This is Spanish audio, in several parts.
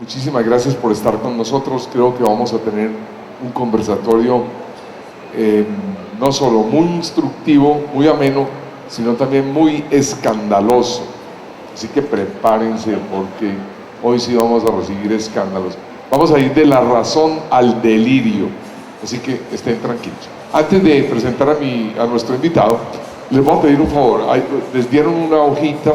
Muchísimas gracias por estar con nosotros. Creo que vamos a tener un conversatorio no solo muy instructivo, muy ameno, sino también muy escandaloso. Así que prepárense porque hoy sí vamos a recibir escándalos. Vamos a ir de la razón al delirio, así que estén tranquilos. Antes de presentar a nuestro invitado, les voy a pedir un favor. Les dieron una hojita,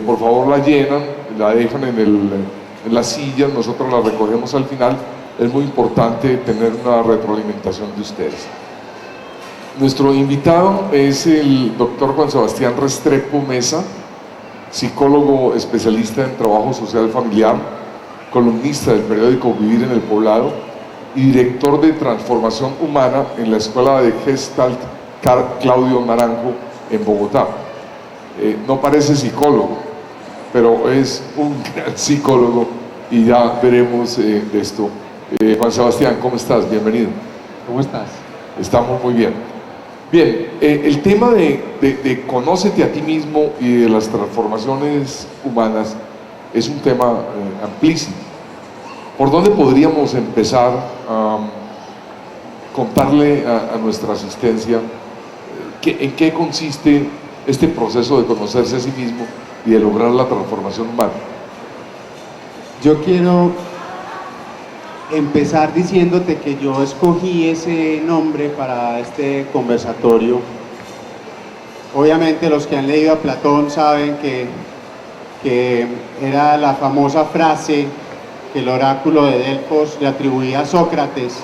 por favor la llenan, la dejan en la silla, nosotros la recogemos al final. Es muy importante tener una retroalimentación de ustedes. Nuestro invitado es el doctor Juan Sebastián Restrepo Mesa, psicólogo especialista en trabajo social familiar, columnista del periódico Vivir en el Poblado y director de transformación humana en la Escuela de Gestalt Claudio Naranjo en Bogotá. No parece psicólogo, pero es un gran psicólogo y ya veremos de esto. Juan Sebastián, ¿cómo estás? Bienvenido. ¿Cómo estás? Estamos muy bien. Bien, el tema de conócete a ti mismo y de las transformaciones humanas es un tema amplísimo. ¿Por dónde podríamos empezar a contarle a nuestra asistencia en qué consiste este proceso de conocerse a sí mismo y de lograr la transformación humana? Yo quiero empezar diciéndote que yo escogí ese nombre para este conversatorio. Obviamente los que han leído a Platón saben que era la famosa frase que el oráculo de Delfos le atribuía a Sócrates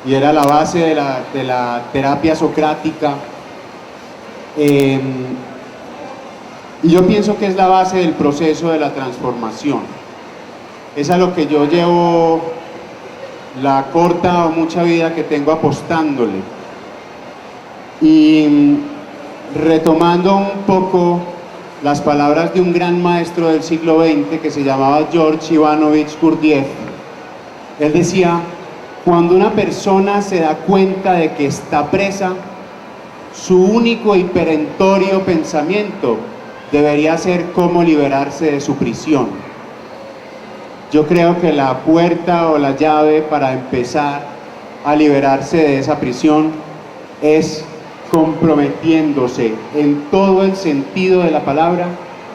y era la base de la terapia socrática. Y yo pienso que es la base del proceso de la transformación. Es a lo que yo llevo la corta o mucha vida que tengo apostándole. Y retomando un poco las palabras de un gran maestro del siglo XX que se llamaba George Ivanovich Gurdjieff, él decía: cuando una persona se da cuenta de que está presa, su único y perentorio pensamiento debería ser cómo liberarse de su prisión. Yo creo que la puerta o la llave para empezar a liberarse de esa prisión es comprometiéndose en todo el sentido de la palabra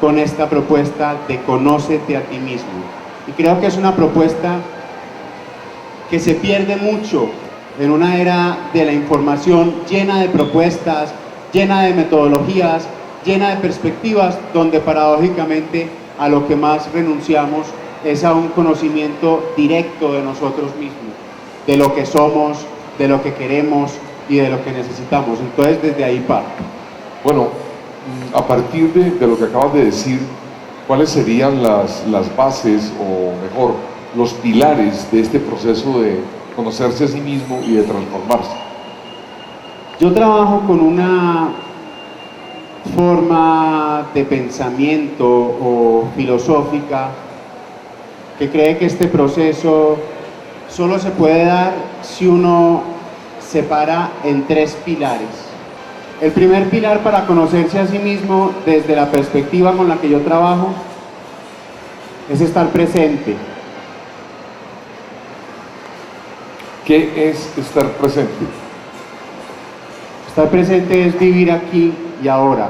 con esta propuesta de conócete a ti mismo. Y creo que es una propuesta que se pierde mucho en una era de la información llena de propuestas, llena de metodologías, llena de perspectivas, donde paradójicamente a lo que más renunciamos es a un conocimiento directo de nosotros mismos, de lo que somos, de lo que queremos y de lo que necesitamos. Entonces desde ahí parto. Bueno, a partir de lo que acabas de decir, ¿cuáles serían las bases, o mejor, los pilares de este proceso de conocerse a sí mismo y de transformarse? Yo trabajo con una forma de pensamiento o filosófica que cree que este proceso solo se puede dar si uno se para en tres pilares. El primer pilar para conocerse a sí mismo desde la perspectiva con la que yo trabajo es estar presente. ¿Qué es estar presente? Estar presente es vivir aquí y ahora.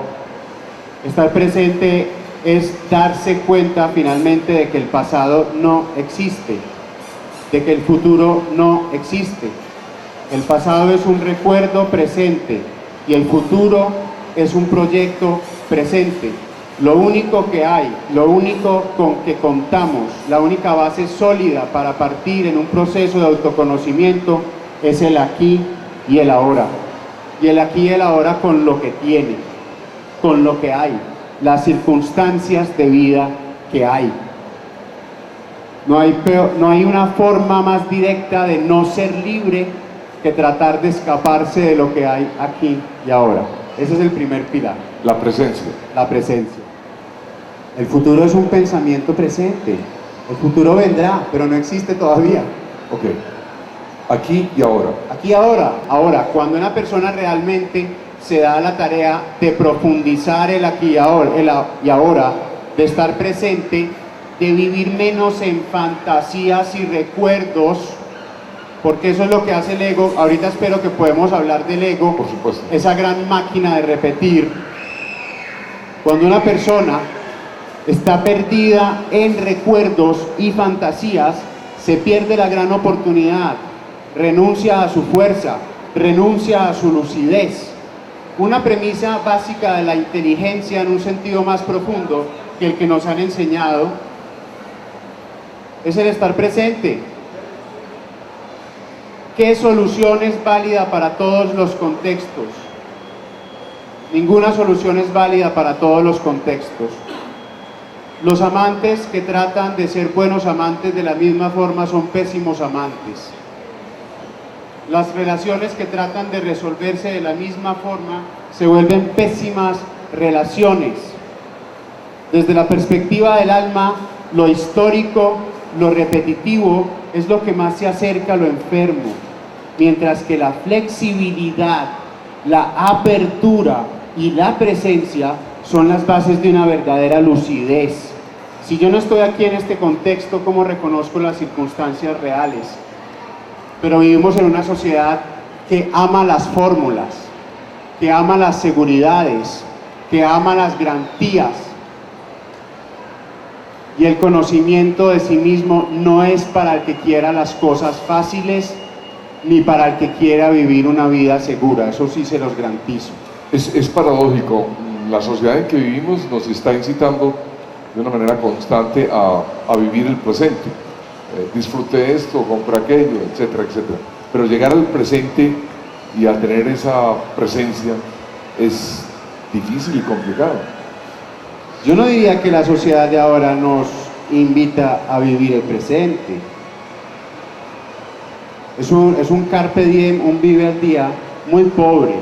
Estar presente es darse cuenta finalmente de que el pasado no existe, de que el futuro no existe. El pasado es un recuerdo presente y el futuro es un proyecto presente. Lo único que hay, lo único con que contamos, la única base sólida para partir en un proceso de autoconocimiento es el aquí y el ahora. Y el aquí y el ahora con lo que tiene, con lo que hay, las circunstancias de vida que hay. No hay una forma más directa de no ser libre que tratar de escaparse de lo que hay aquí y ahora. Ese es el primer pilar. La presencia. La presencia. El futuro es un pensamiento presente. El futuro vendrá, pero no existe todavía. Ok. Aquí y ahora. Aquí y ahora. Ahora, cuando una persona realmente se da la tarea de profundizar el aquí y ahora, de estar presente, de vivir menos en fantasías y recuerdos, porque eso es lo que hace el ego. Ahorita espero que podemos hablar del ego, Por supuesto. esa gran máquina de repetir. Cuando una persona está perdida en recuerdos y fantasías, se pierde la gran oportunidad, renuncia a su fuerza, renuncia a su lucidez. Una premisa básica de la inteligencia en un sentido más profundo que el que nos han enseñado es el estar presente. ¿Qué solución es válida para todos los contextos? Ninguna solución es válida para todos los contextos. Los amantes que tratan de ser buenos amantes de la misma forma son pésimos amantes. Las relaciones que tratan de resolverse de la misma forma se vuelven pésimas relaciones. Desde la perspectiva del alma, lo histórico, lo repetitivo es lo que más se acerca a lo enfermo, mientras que la flexibilidad, la apertura y la presencia son las bases de una verdadera lucidez. Si yo no estoy aquí en este contexto, ¿cómo reconozco las circunstancias reales? Pero vivimos en una sociedad que ama las fórmulas, que ama las seguridades, que ama las garantías. Y el conocimiento de sí mismo no es para el que quiera las cosas fáciles, ni para el que quiera vivir una vida segura. Eso sí se los garantizo. Es paradójico. La sociedad en que vivimos nos está incitando de una manera constante a vivir el presente. Disfrute esto, compra aquello, etcétera, etcétera. Pero llegar al presente y a tener esa presencia es difícil y complicado. Yo no diría que la sociedad de ahora nos invita a vivir el presente. Es un carpe diem, un vive al día muy pobre,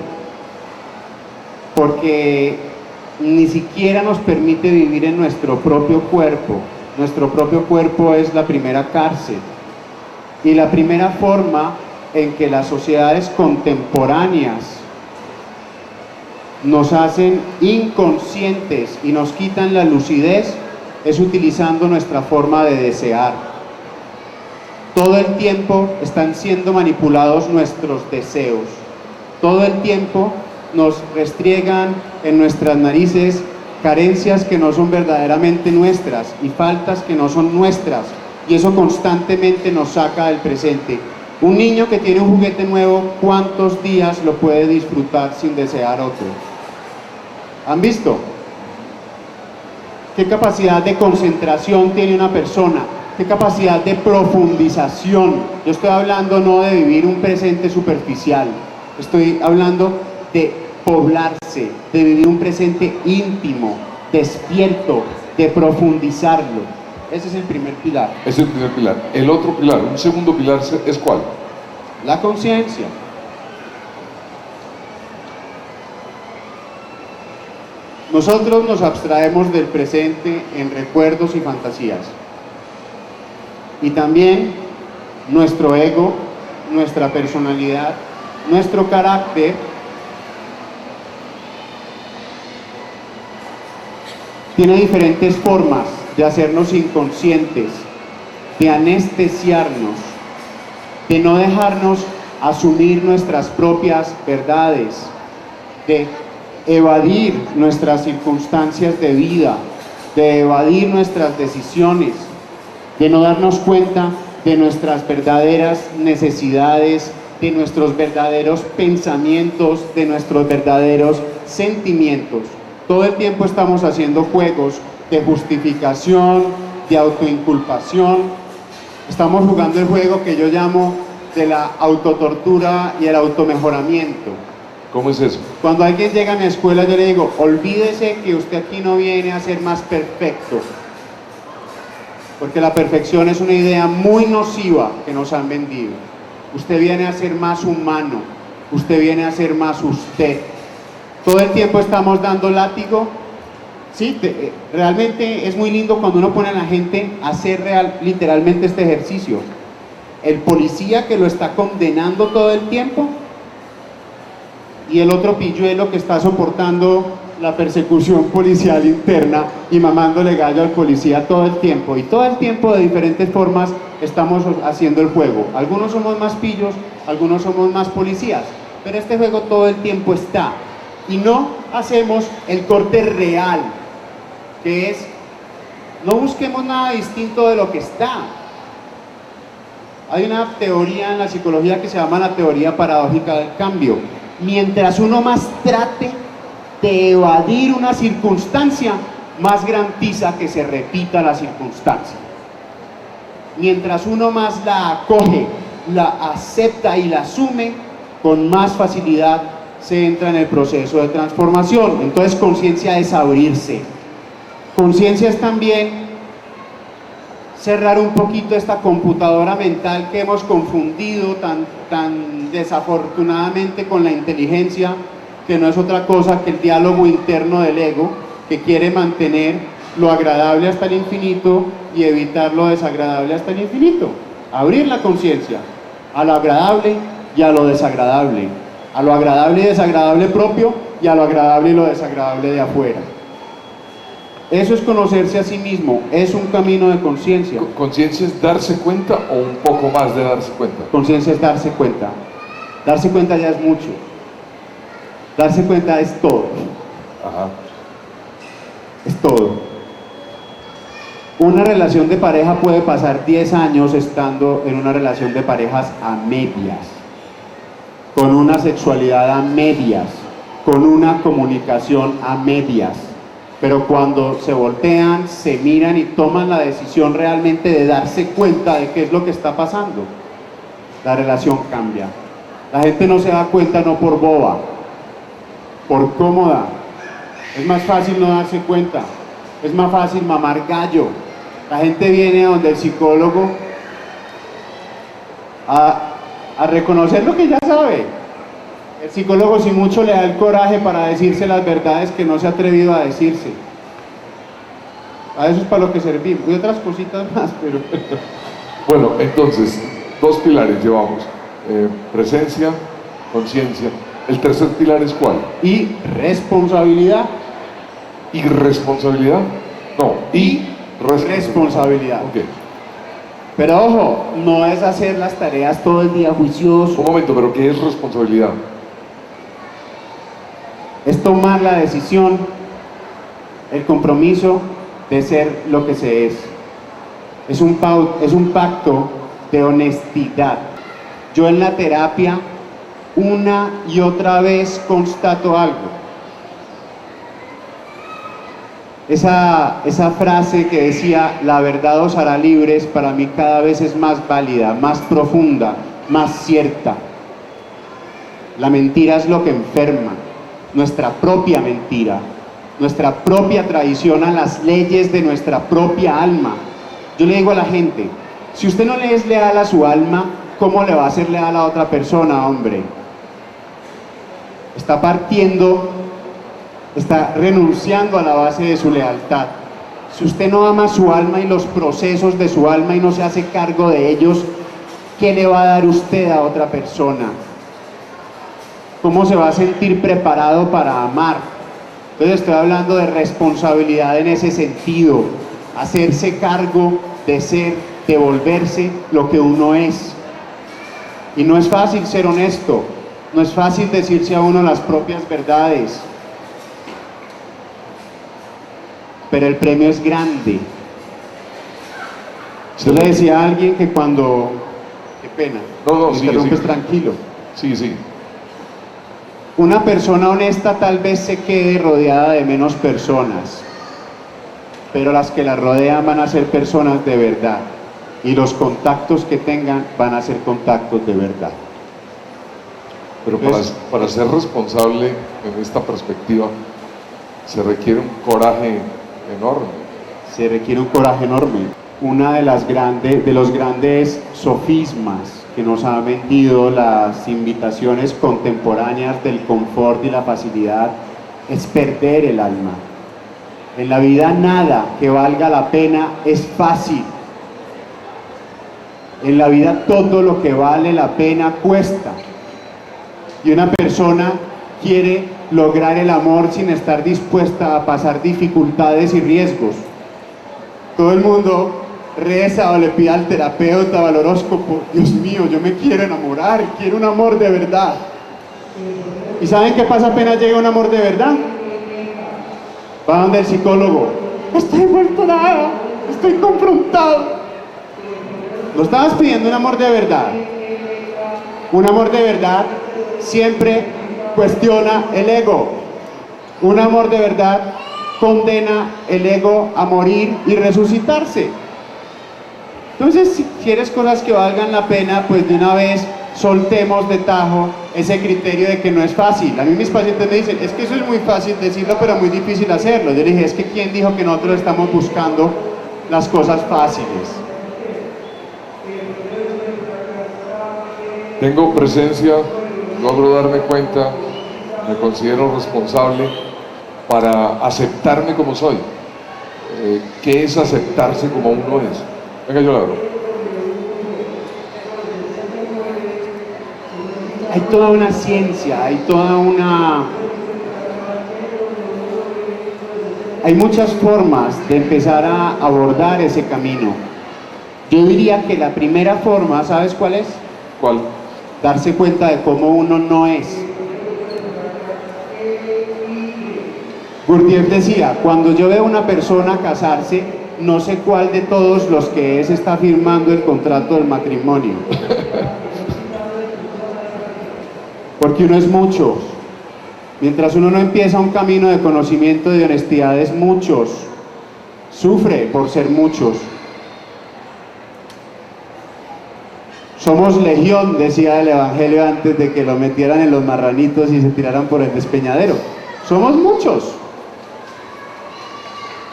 porque ni siquiera nos permite vivir en nuestro propio cuerpo. Nuestro propio cuerpo es la primera cárcel, y la primera forma en que las sociedades contemporáneas nos hacen inconscientes y nos quitan la lucidez es utilizando nuestra forma de desear. Todo el tiempo están siendo manipulados nuestros deseos. Todo el tiempo nos restriegan en nuestras narices carencias que no son verdaderamente nuestras y faltas que no son nuestras, y eso constantemente nos saca del presente. Un niño que tiene un juguete nuevo, ¿cuántos días lo puede disfrutar sin desear otro? ¿Han visto? ¿Qué capacidad de concentración tiene una persona? ¿Qué capacidad de profundización? Yo estoy hablando no de vivir un presente superficial, estoy hablando de poblarse, de vivir un presente íntimo, despierto, de profundizarlo. Ese es el primer pilar. Ese es el primer pilar. El otro pilar, un segundo pilar, ¿es cuál? La conciencia. Nosotros nos abstraemos del presente en recuerdos y fantasías. Y también nuestro ego, nuestra personalidad, nuestro carácter tiene diferentes formas de hacernos inconscientes, de anestesiarnos, de no dejarnos asumir nuestras propias verdades, de evadir nuestras circunstancias de vida, de evadir nuestras decisiones, de no darnos cuenta de nuestras verdaderas necesidades, de nuestros verdaderos pensamientos, de nuestros verdaderos sentimientos. Todo el tiempo estamos haciendo juegos de justificación, de autoinculpación. Estamos jugando el juego que yo llamo de la autotortura y el automejoramiento. ¿Cómo es eso? Cuando alguien llega a mi escuela, yo le digo: olvídese que usted aquí no viene a ser más perfecto, porque la perfección es una idea muy nociva que nos han vendido. Usted viene a ser más humano, usted viene a ser más usted. Todo el tiempo estamos dando látigo. Sí, realmente es muy lindo cuando uno pone a la gente a hacer literalmente este ejercicio. El policía que lo está condenando todo el tiempo, y el otro pilluelo que está soportando la persecución policial interna y mamándole gallo al policía todo el tiempo. Y todo el tiempo de diferentes formas estamos haciendo el juego. Algunos somos más pillos, algunos somos más policías, pero este juego todo el tiempo está. Y no hacemos el corte real, que es, no busquemos nada distinto de lo que está. Hay una teoría en la psicología que se llama la teoría paradójica del cambio. Mientras uno más trate de evadir una circunstancia, más garantiza que se repita la circunstancia. Mientras uno más la acoge, la acepta y la asume, con más facilidad se entra en el proceso de transformación. Entonces, conciencia es abrirse. Conciencia es también cerrar un poquito esta computadora mental que hemos confundido tan desafortunadamente con la inteligencia, que no es otra cosa que el diálogo interno del ego, que quiere mantener lo agradable hasta el infinito y evitar lo desagradable hasta el infinito. Abrir la conciencia a lo agradable y a lo desagradable, a lo agradable y desagradable propio y a lo agradable y lo desagradable de afuera. Eso es conocerse a sí mismo, es un camino de conciencia. ¿Conciencia es darse cuenta o un poco más de darse cuenta? Conciencia es darse cuenta. Darse cuenta ya es mucho. Darse cuenta es todo. Ajá. Es todo. Una relación de pareja puede pasar 10 años estando en una relación de parejas a medias, con una sexualidad a medias, con una comunicación a medias. Pero cuando se voltean, se miran y toman la decisión realmente de darse cuenta de qué es lo que está pasando, la relación cambia. La gente no se da cuenta no por boba, por cómoda. Es más fácil no darse cuenta, es más fácil mamar gallo. La gente viene donde el psicólogo a reconocer lo que ya sabe. El psicólogo sin mucho le da el coraje para decirse las verdades que no se ha atrevido a decirse. A eso es para lo que servimos. Y otras cositas más, pero... Bueno, entonces, 2 pilares llevamos. Presencia, conciencia. ¿El tercer pilar es cuál? Y responsabilidad. ¿Irresponsabilidad? No, responsabilidad. Ok. Pero ojo, no es hacer las tareas todo el día juicioso. Un momento, ¿pero qué es responsabilidad? Es tomar la decisión, el compromiso de ser lo que se es. Es un pacto de honestidad. Yo en la terapia una y otra vez constato algo. Esa frase que decía, la verdad os hará libres, para mí cada vez es más válida, más profunda, más cierta. La mentira es lo que enferma, nuestra propia mentira, nuestra propia traición a las leyes de nuestra propia alma. Yo le digo a la gente, si usted no le es leal a su alma, ¿cómo le va a ser leal a otra persona, hombre? Está partiendo, está renunciando a la base de su lealtad. Si usted no ama su alma y los procesos de su alma y no se hace cargo de ellos, ¿qué le va a dar usted a otra persona? ¿Cómo se va a sentir preparado para amar? Entonces estoy hablando de responsabilidad en ese sentido, hacerse cargo de ser, de volverse lo que uno es. Y no es fácil ser honesto, no es fácil decirse a uno las propias verdades, pero el premio es grande. Yo le decía a alguien que cuando... Qué pena, me interrumpes, tranquilo. Sí. Una persona honesta tal vez se quede rodeada de menos personas, pero las que la rodean van a ser personas de verdad, y los contactos que tengan van a ser contactos de verdad. Pero para ser responsable en esta perspectiva se requiere un coraje enorme. Se requiere un coraje enorme. Una de los grandes sofismas que nos han vendido las invitaciones contemporáneas del confort y la facilidad es perder el alma. En la vida nada que valga la pena es fácil. En la vida todo lo que vale la pena cuesta. Y una persona quiere lograr el amor sin estar dispuesta a pasar dificultades y riesgos. Todo el mundo reza o le pide al terapeuta o al horóscopo: Dios mío, yo me quiero enamorar, quiero un amor de verdad. ¿Y saben qué pasa apenas llega un amor de verdad? Va donde el psicólogo: estoy vuelto nada, estoy confrontado. No estabas pidiendo un amor de verdad. Un amor de verdad siempre cuestiona el ego. Un amor de verdad condena el ego a morir y resucitarse. Entonces, si quieres cosas que valgan la pena, pues de una vez soltemos de tajo ese criterio de que no es fácil. A mí mis pacientes me dicen: es que eso es muy fácil decirlo, pero muy difícil hacerlo. Yo les dije: es que ¿quién dijo que nosotros estamos buscando las cosas fáciles? Tengo presencia, logro darme cuenta, me considero responsable para aceptarme como soy. ¿Qué es aceptarse como uno es? Venga, yo la abro. Hay toda una ciencia, hay muchas formas de empezar a abordar ese camino. Yo diría que la primera forma, ¿sabes cuál es? ¿Cuál? Darse cuenta de cómo uno no es. Gurdjieff decía: cuando yo veo a una persona casarse, no sé cuál de todos los que es está firmando el contrato del matrimonio. Porque uno es muchos. Mientras uno no empieza un camino de conocimiento y de honestidad, es muchos. Sufre por ser muchos. Somos legión, decía el Evangelio antes de que lo metieran en los marranitos y se tiraran por el despeñadero. Somos muchos.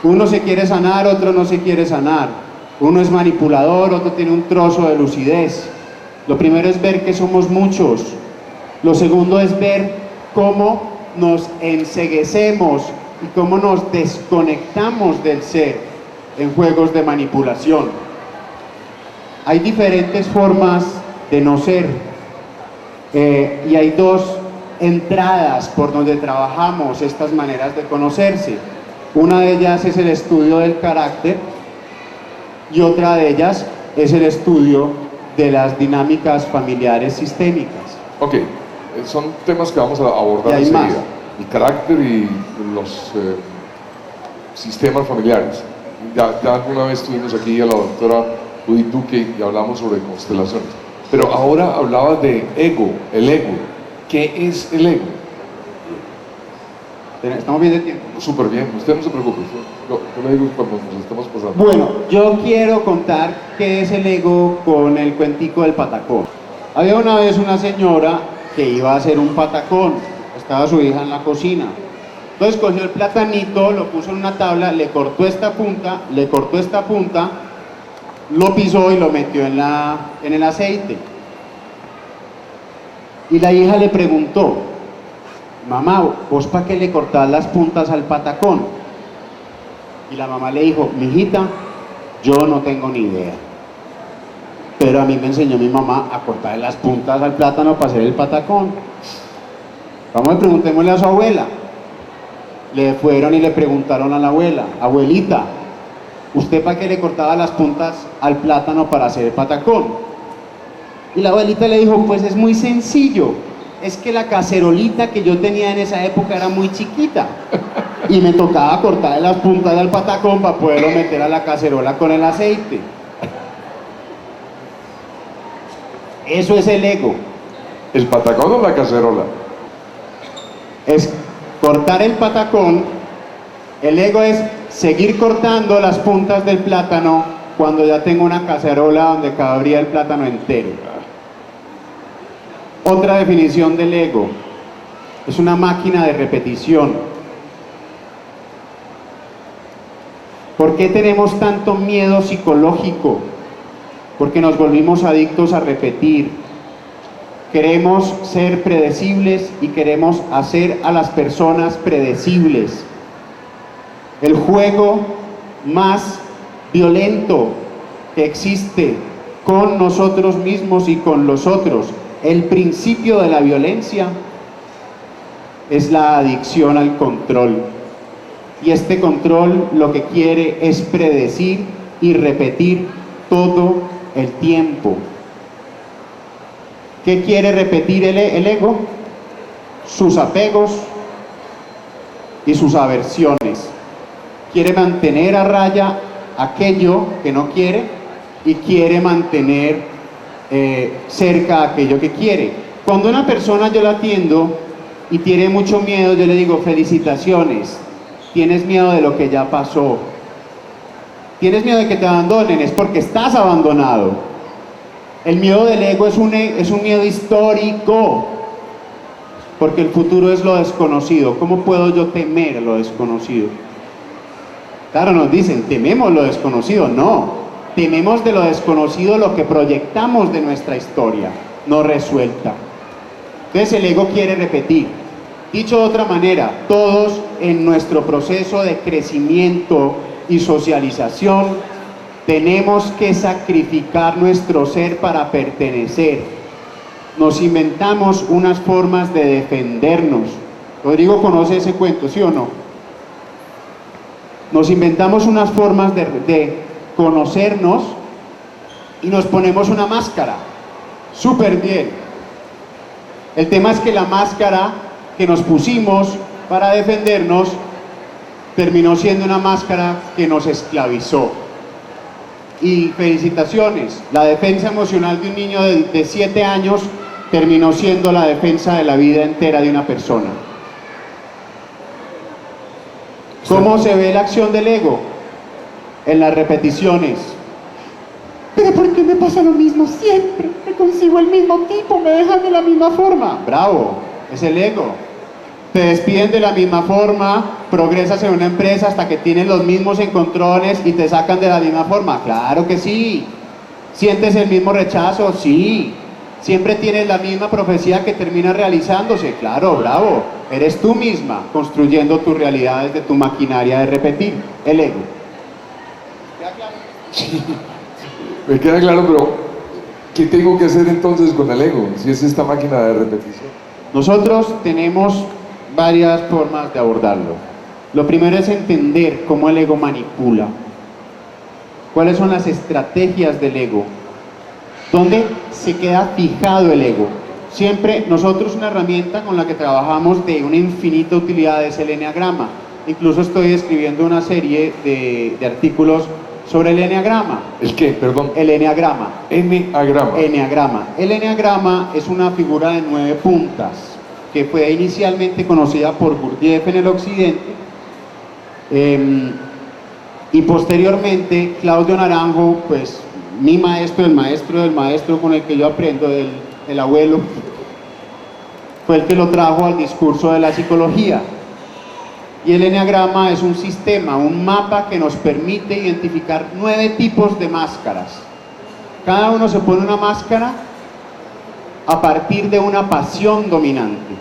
Uno se quiere sanar, otro no se quiere sanar. Uno es manipulador, otro tiene un trozo de lucidez. Lo primero es ver que somos muchos. Lo segundo es ver cómo nos enceguecemos y cómo nos desconectamos del ser en juegos de manipulación. Hay diferentes formas de no ser, y hay dos entradas por donde trabajamos estas maneras de conocerse. Una de ellas es el estudio del carácter y otra de ellas es el estudio de las dinámicas familiares sistémicas. Ok, son temas que vamos a abordar hay enseguida. más. El carácter y los sistemas familiares. Ya alguna vez tuvimos aquí a la doctora Judith Duque y hablamos sobre constelaciones. Pero ahora hablaba de ego, el ego. ¿Qué es el ego? ¿Estamos bien de tiempo? Súper bien, usted no se preocupe. Yo le digo cuando nos estamos pasando. Bueno, yo quiero contar qué es el ego con el cuentico del patacón. Había una vez una señora que iba a hacer un patacón. Estaba su hija en la cocina. Entonces cogió el platanito, lo puso en una tabla, le cortó esta punta, lo pisó y lo metió en el aceite. Y la hija le preguntó: mamá, ¿vos para qué le cortás las puntas al patacón? Y la mamá le dijo: mijita, yo no tengo ni idea, pero a mí me enseñó mi mamá a cortar las puntas al plátano para hacer el patacón. Vamos y preguntémosle a su abuela. Le fueron y le preguntaron a la abuela: abuelita, ¿usted para qué le cortaba las puntas al plátano para hacer el patacón? Y la abuelita le dijo: pues es muy sencillo, es que la cacerolita que yo tenía en esa época era muy chiquita y me tocaba cortar las puntas del patacón para poderlo meter a la cacerola con el aceite. Eso es el ego. ¿El patacón o la cacerola? Es cortar el patacón. El ego es seguir cortando las puntas del plátano cuando ya tengo una cacerola donde cabría el plátano entero. Otra definición del ego: es una máquina de repetición. ¿Por qué tenemos tanto miedo psicológico? Porque nos volvimos adictos a repetir. Queremos ser predecibles y queremos hacer a las personas predecibles. El juego más violento que existe con nosotros mismos y con los otros, el principio de la violencia, es la adicción al control. Y este control lo que quiere es predecir y repetir todo el tiempo. ¿Qué quiere repetir el ego? Sus apegos y sus aversiones. Quiere mantener a raya aquello que no quiere y quiere mantener cerca aquello que quiere. Cuando una persona yo la atiendo y tiene mucho miedo, yo le digo: felicitaciones, tienes miedo de lo que ya pasó. Tienes miedo de que te abandonen, es porque estás abandonado. El miedo del ego es un miedo histórico, porque el futuro es lo desconocido. ¿Cómo puedo yo temer lo desconocido? Claro, nos dicen, tememos lo desconocido. No, tememos de lo desconocido lo que proyectamos de nuestra historia no resuelta. Entonces el ego quiere repetir. Dicho de otra manera, todos en nuestro proceso de crecimiento y socialización tenemos que sacrificar nuestro ser para pertenecer. Nos inventamos unas formas de defendernos. Rodrigo conoce ese cuento, ¿sí o no? Nos inventamos unas formas de conocernos y nos ponemos una máscara. Súper bien. El tema es que la máscara que nos pusimos para defendernos terminó siendo una máscara que nos esclavizó. Y felicitaciones, la defensa emocional de un niño de 7 años terminó siendo la defensa de la vida entera de una persona. ¿Cómo se ve la acción del ego? En las repeticiones. Pero ¿por qué me pasa lo mismo siempre? Me consigo el mismo tipo, me dejan de la misma forma. Bravo, es el ego. Te despiden de la misma forma, progresas en una empresa hasta que tienes los mismos encontrones y te sacan de la misma forma. Claro que sí. ¿Sientes el mismo rechazo? Sí. ¿Siempre tienes la misma profecía que termina realizándose? Claro, bravo. Eres tú misma construyendo tu realidad desde tu maquinaria de repetir, el ego. ¿Queda claro? Sí, me queda claro, pero ¿qué tengo que hacer entonces con el ego? Si es esta máquina de repetición. Nosotros tenemos varias formas de abordarlo. Lo primero es entender cómo el ego manipula. ¿Cuáles son las estrategias del ego? ¿Dónde se queda fijado el ego? Siempre nosotros una herramienta con la que trabajamos de una infinita utilidad es el eneagrama. Incluso estoy escribiendo una serie de artículos sobre el eneagrama. ¿El qué? Perdón. El eneagrama. Eneagrama. Eneagrama. El eneagrama es una figura de 9 puntas que fue inicialmente conocida por Gurdjieff en el occidente y posteriormente Claudio Naranjo, pues mi maestro, el maestro del maestro con el que yo aprendo, el abuelo, fue el que lo trajo al discurso de la psicología. Y el eneagrama es un sistema, un mapa que nos permite identificar 9 tipos de máscaras. Cada uno se pone una máscara a partir de una pasión dominante.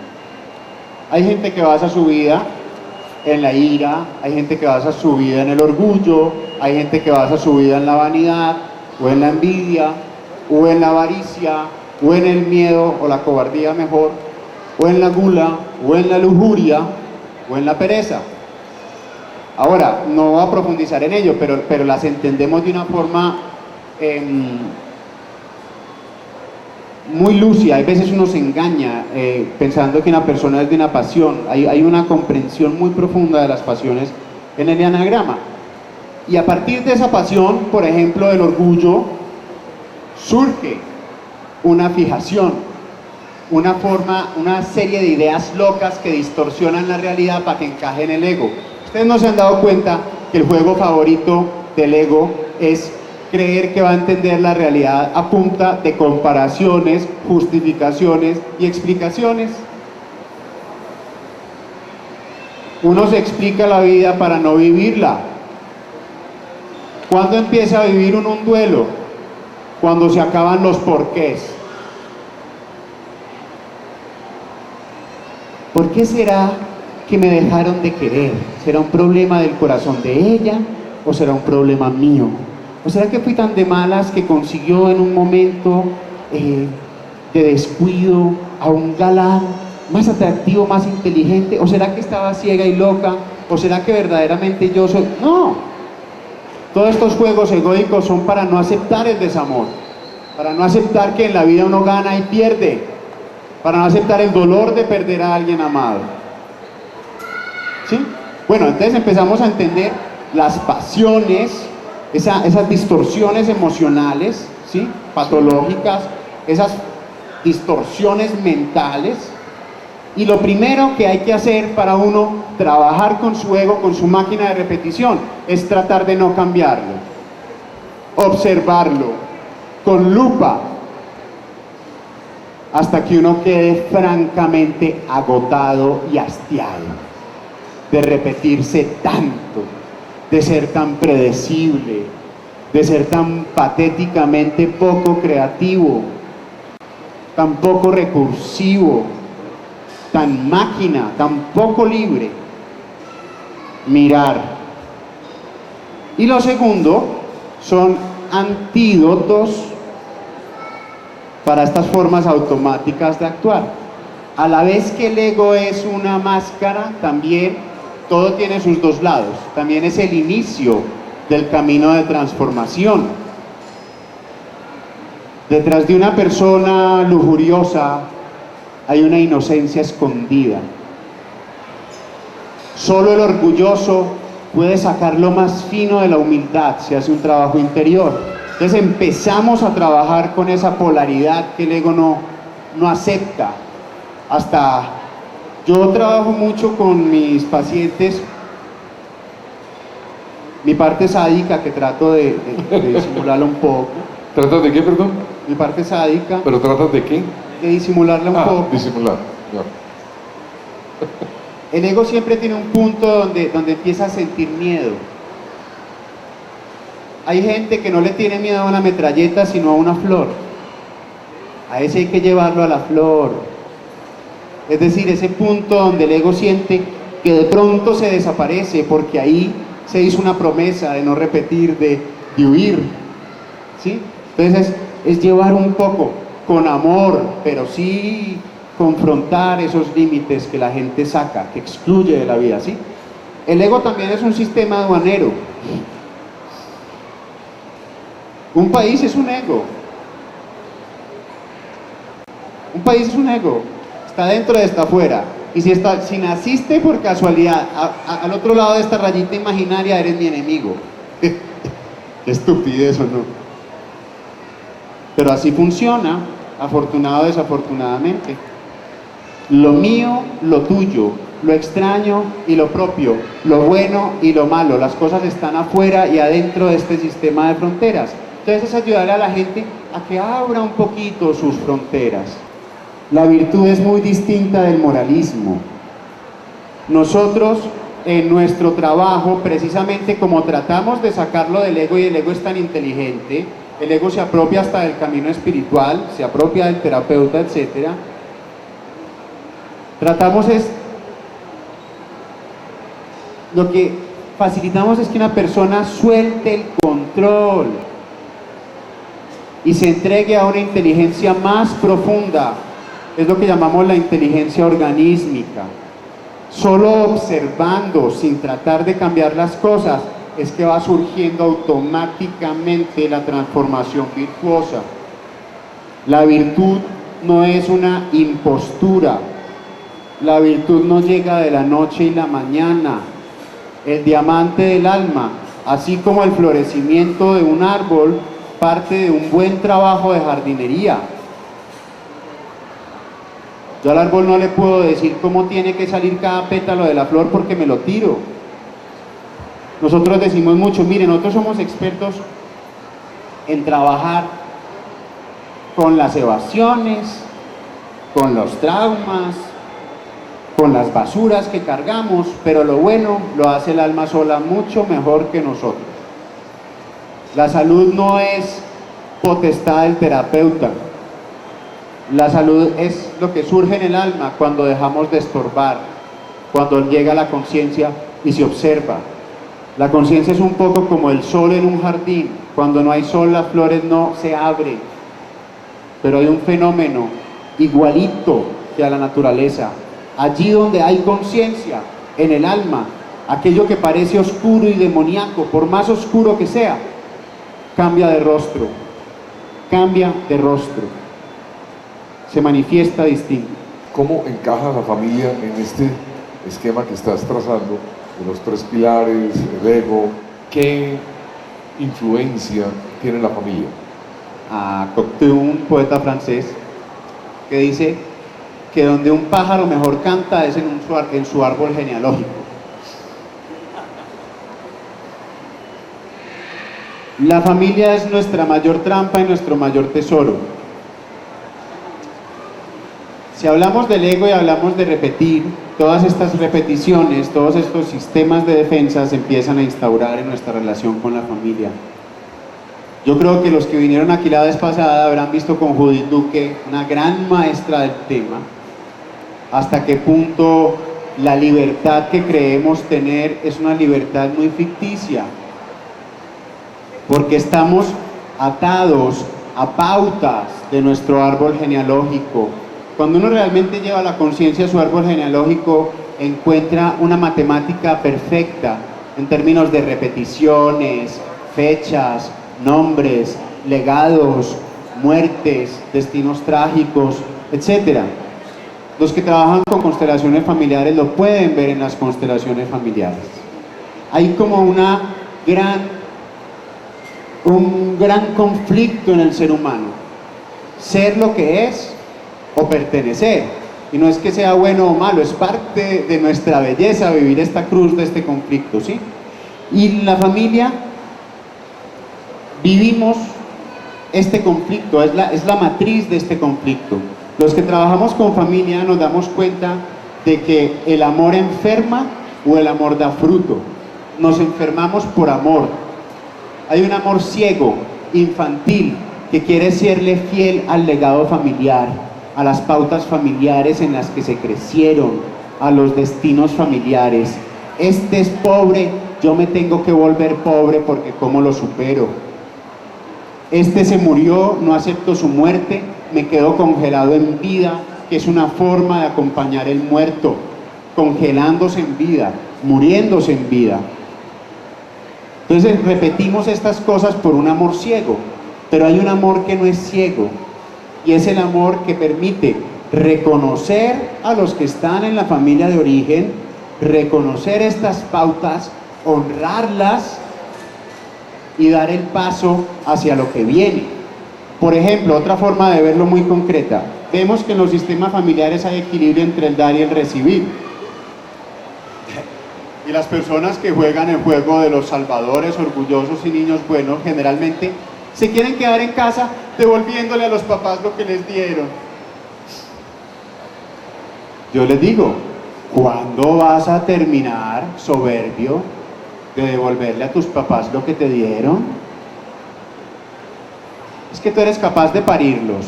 Hay gente que basa su vida en la ira, hay gente que basa su vida en el orgullo, hay gente que basa su vida en la vanidad, o en la envidia, o en la avaricia, o en el miedo, o la cobardía mejor, o en la gula, o en la lujuria, o en la pereza. Ahora, no voy a profundizar en ello, pero las entendemos de una forma muy lúcida. Hay veces uno se engaña pensando que una persona es de una pasión. Hay una comprensión muy profunda de las pasiones en el eneagrama. Y a partir de esa pasión, por ejemplo, del orgullo, surge una fijación, una forma, una serie de ideas locas que distorsionan la realidad para que encaje en el ego. Ustedes no se han dado cuenta que el juego favorito del ego es creer que va a entender la realidad a punta de comparaciones, justificaciones y explicaciones. Uno se explica la vida para no vivirla. ¿Cuándo empieza a vivir uno un duelo? Cuando se acaban los porqués. ¿Por qué será que me dejaron de querer? ¿Será un problema del corazón de ella o será un problema mío? ¿O será que fui tan de malas que consiguió en un momento de descuido a un galán más atractivo, más inteligente? ¿O será que estaba ciega y loca? ¿O será que verdaderamente yo soy? No. Todos estos juegos egoicos son para no aceptar el desamor, para no aceptar que en la vida uno gana y pierde, para no aceptar el dolor de perder a alguien amado. ¿Sí? Bueno, entonces empezamos a entender las pasiones, esas distorsiones emocionales, ¿sí? Patológicas, esas distorsiones mentales. Y lo primero que hay que hacer para uno trabajar con su ego, con su máquina de repetición, es tratar de no cambiarlo, observarlo con lupa hasta que uno quede francamente agotado y hastiado de repetirse tanto, de ser tan predecible, de ser tan patéticamente poco creativo, tan poco recursivo, tan máquina, tan poco libre. Mirar. Y lo segundo son antídotos para estas formas automáticas de actuar. A la vez que el ego es una máscara, también todo tiene sus dos lados. También es el inicio del camino de transformación. Detrás de una persona lujuriosa hay una inocencia escondida. Solo el orgulloso puede sacar lo más fino de la humildad si hace un trabajo interior. Entonces empezamos a trabajar con esa polaridad que el ego no acepta. Hasta yo trabajo mucho con mis pacientes, mi parte sádica, que trato de disimularla un poco. ¿Tratas de qué, perdón? Mi parte sádica. ¿Pero tratas de qué? De disimularla un poco. Disimular, ya. El ego siempre tiene un punto donde empieza a sentir miedo. Hay gente que no le tiene miedo a una metralleta, sino a una flor. A ese hay que llevarlo a la flor. Es decir, ese punto donde el ego siente que de pronto se desaparece, porque ahí se hizo una promesa de no repetir, de huir. ¿Sí? Entonces es llevar un poco, con amor, pero sí confrontar esos límites que la gente saca, que excluye de la vida, ¿sí? El ego también es un sistema aduanero. Un país es un ego. Un país es un ego. Está dentro de está afuera. Y si naciste por casualidad al otro lado de esta rayita imaginaria, eres mi enemigo. Qué estupidez, ¿o no? Pero así funciona, afortunado o desafortunadamente. Lo mío, lo tuyo, lo extraño y lo propio, lo bueno y lo malo, las cosas están afuera y adentro de este sistema de fronteras. Entonces es ayudarle a la gente a que abra un poquito sus fronteras. La virtud es muy distinta del moralismo. Nosotros en nuestro trabajo, precisamente como tratamos de sacarlo del ego, y el ego es tan inteligente, el ego se apropia hasta del camino espiritual, se apropia del terapeuta, etc. Tratamos lo que facilitamos es que una persona suelte el control y se entregue a una inteligencia más profunda. Es lo que llamamos la inteligencia organísmica. Solo observando, sin tratar de cambiar las cosas, es que va surgiendo automáticamente la transformación virtuosa. La virtud no es una impostura. La virtud no llega de la noche y la mañana. El diamante del alma, así como el florecimiento de un árbol, parte de un buen trabajo de jardinería. Yo al árbol no le puedo decir cómo tiene que salir cada pétalo de la flor porque me lo tiro. Nosotros decimos mucho, miren, nosotros somos expertos en trabajar con las evasiones, con los traumas, con las basuras que cargamos, pero lo bueno lo hace el alma sola mucho mejor que nosotros. La salud no es potestad del terapeuta. La salud es lo que surge en el alma cuando dejamos de estorbar, cuando llega la conciencia y se observa. La conciencia es un poco como el sol en un jardín. Cuando no hay sol, las flores no se abren. Pero hay un fenómeno igualito que a la naturaleza. allí donde hay conciencia, en el alma, aquello que parece oscuro y demoníaco, por más oscuro que sea, cambia de rostro, se manifiesta distinto. ¿Cómo encaja la familia en este esquema que estás trazando de los 3 pilares, el ego? ¿Qué influencia tiene la familia? Cocteau, un poeta francés, que dice que donde un pájaro mejor canta es en su árbol genealógico. La familia es nuestra mayor trampa y nuestro mayor tesoro. Si hablamos del ego y hablamos de repetir, todas estas repeticiones, todos estos sistemas de defensa se empiezan a instaurar en nuestra relación con la familia. Yo creo que los que vinieron aquí la vez pasada habrán visto con Judith Duque, una gran maestra del tema, hasta qué punto la libertad que creemos tener es una libertad muy ficticia, porque estamos atados a pautas de nuestro árbol genealógico. Cuando uno realmente lleva la conciencia a su árbol genealógico, encuentra una matemática perfecta en términos de repeticiones, fechas, nombres, legados, muertes, destinos trágicos, etc. Los que trabajan con constelaciones familiares lo pueden ver en las constelaciones familiares. Hay como un gran conflicto en el ser humano: ser lo que es o pertenecer. Y no es que sea bueno o malo, es parte de nuestra belleza vivir esta cruz de este conflicto, ¿sí? Y en la familia vivimos este conflicto, es la matriz de este conflicto. Los que trabajamos con familia nos damos cuenta de que el amor enferma o el amor da fruto. Nos enfermamos por amor. Hay un amor ciego, infantil, que quiere serle fiel al legado familiar, a las pautas familiares en las que se crecieron, a los destinos familiares. Este es pobre, yo me tengo que volver pobre porque ¿cómo lo supero? Este se murió, no acepto su muerte, me quedo congelado en vida, que es una forma de acompañar el muerto, congelándose en vida, muriéndose en vida. Entonces repetimos estas cosas por un amor ciego, pero hay un amor que no es ciego, y es el amor que permite reconocer a los que están en la familia de origen, reconocer estas pautas, honrarlas y dar el paso hacia lo que viene. Por ejemplo, otra forma de verlo muy concreta: vemos que en los sistemas familiares hay equilibrio entre el dar y el recibir. Y las personas que juegan el juego de los salvadores, orgullosos y niños buenos, generalmente se quieren quedar en casa devolviéndole a los papás lo que les dieron. Yo les digo, ¿cuándo vas a terminar, soberbio, de devolverle a tus papás lo que te dieron? Es que tú eres capaz de parirlos,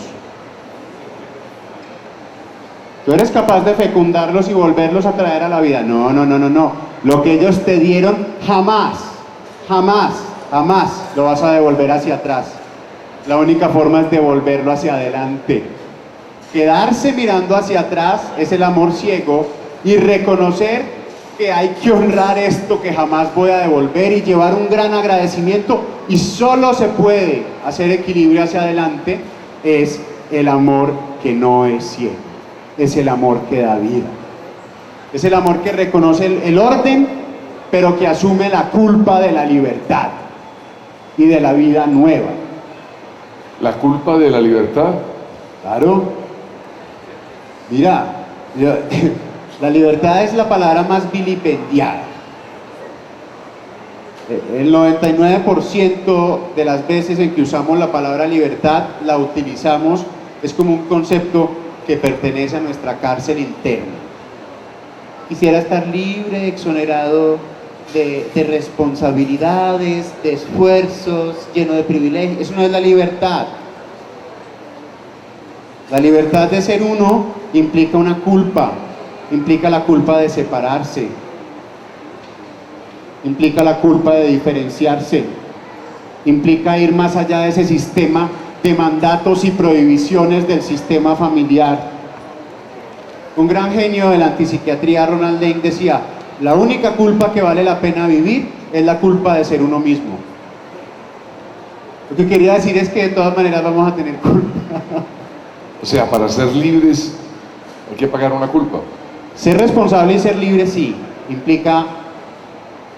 tú eres capaz de fecundarlos y volverlos a traer a la vida. No, lo que ellos te dieron jamás lo vas a devolver hacia atrás. La única forma es devolverlo hacia adelante. Quedarse mirando hacia atrás es el amor ciego, y reconocer que hay que honrar esto que jamás voy a devolver y llevar un gran agradecimiento, y solo se puede hacer equilibrio hacia adelante. Es el amor que no es ciego, es el amor que da vida, es el amor que reconoce el orden, pero que asume la culpa de la libertad y de la vida nueva. ¿La culpa de la libertad? Claro. Mira, la libertad es la palabra más vilipendiada. El 99% de las veces en que usamos la palabra libertad, la utilizamos, es como un concepto que pertenece a nuestra cárcel interna. Quisiera estar libre, exonerado de responsabilidades, de esfuerzos, lleno de privilegios. Eso no es la libertad. La libertad de ser uno implica una culpa, implica la culpa de separarse, implica la culpa de diferenciarse, implica ir más allá de ese sistema de mandatos y prohibiciones del sistema familiar. Un gran genio de la antipsiquiatría, Ronald Lane, decía: la única culpa que vale la pena vivir es la culpa de ser uno mismo. Lo que quería decir es que de todas maneras vamos a tener culpa. O sea, para ser libres hay que pagar una culpa. Ser responsable y ser libre sí, implica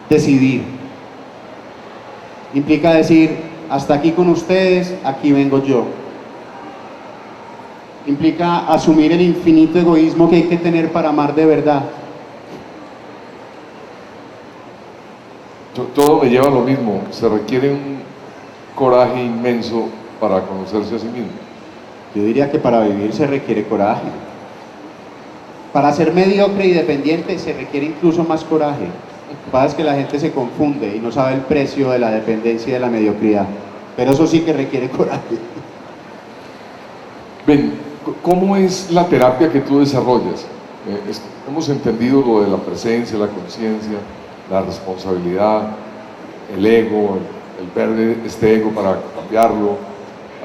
decidir. Implica decir: hasta aquí con ustedes, aquí vengo yo. Implica asumir el infinito egoísmo que hay que tener para amar de verdad. Todo me lleva a lo mismo, se requiere un coraje inmenso para conocerse a sí mismo. Yo diría que para vivir se requiere coraje. Para ser mediocre y dependiente se requiere incluso más coraje. Lo que pasa es que la gente se confunde y no sabe el precio de la dependencia y de la mediocridad. Pero eso sí que requiere coraje. Ven, ¿cómo es la terapia que tú desarrollas? Hemos entendido lo de la presencia, la conciencia, la responsabilidad, el ego, el ver este ego para cambiarlo,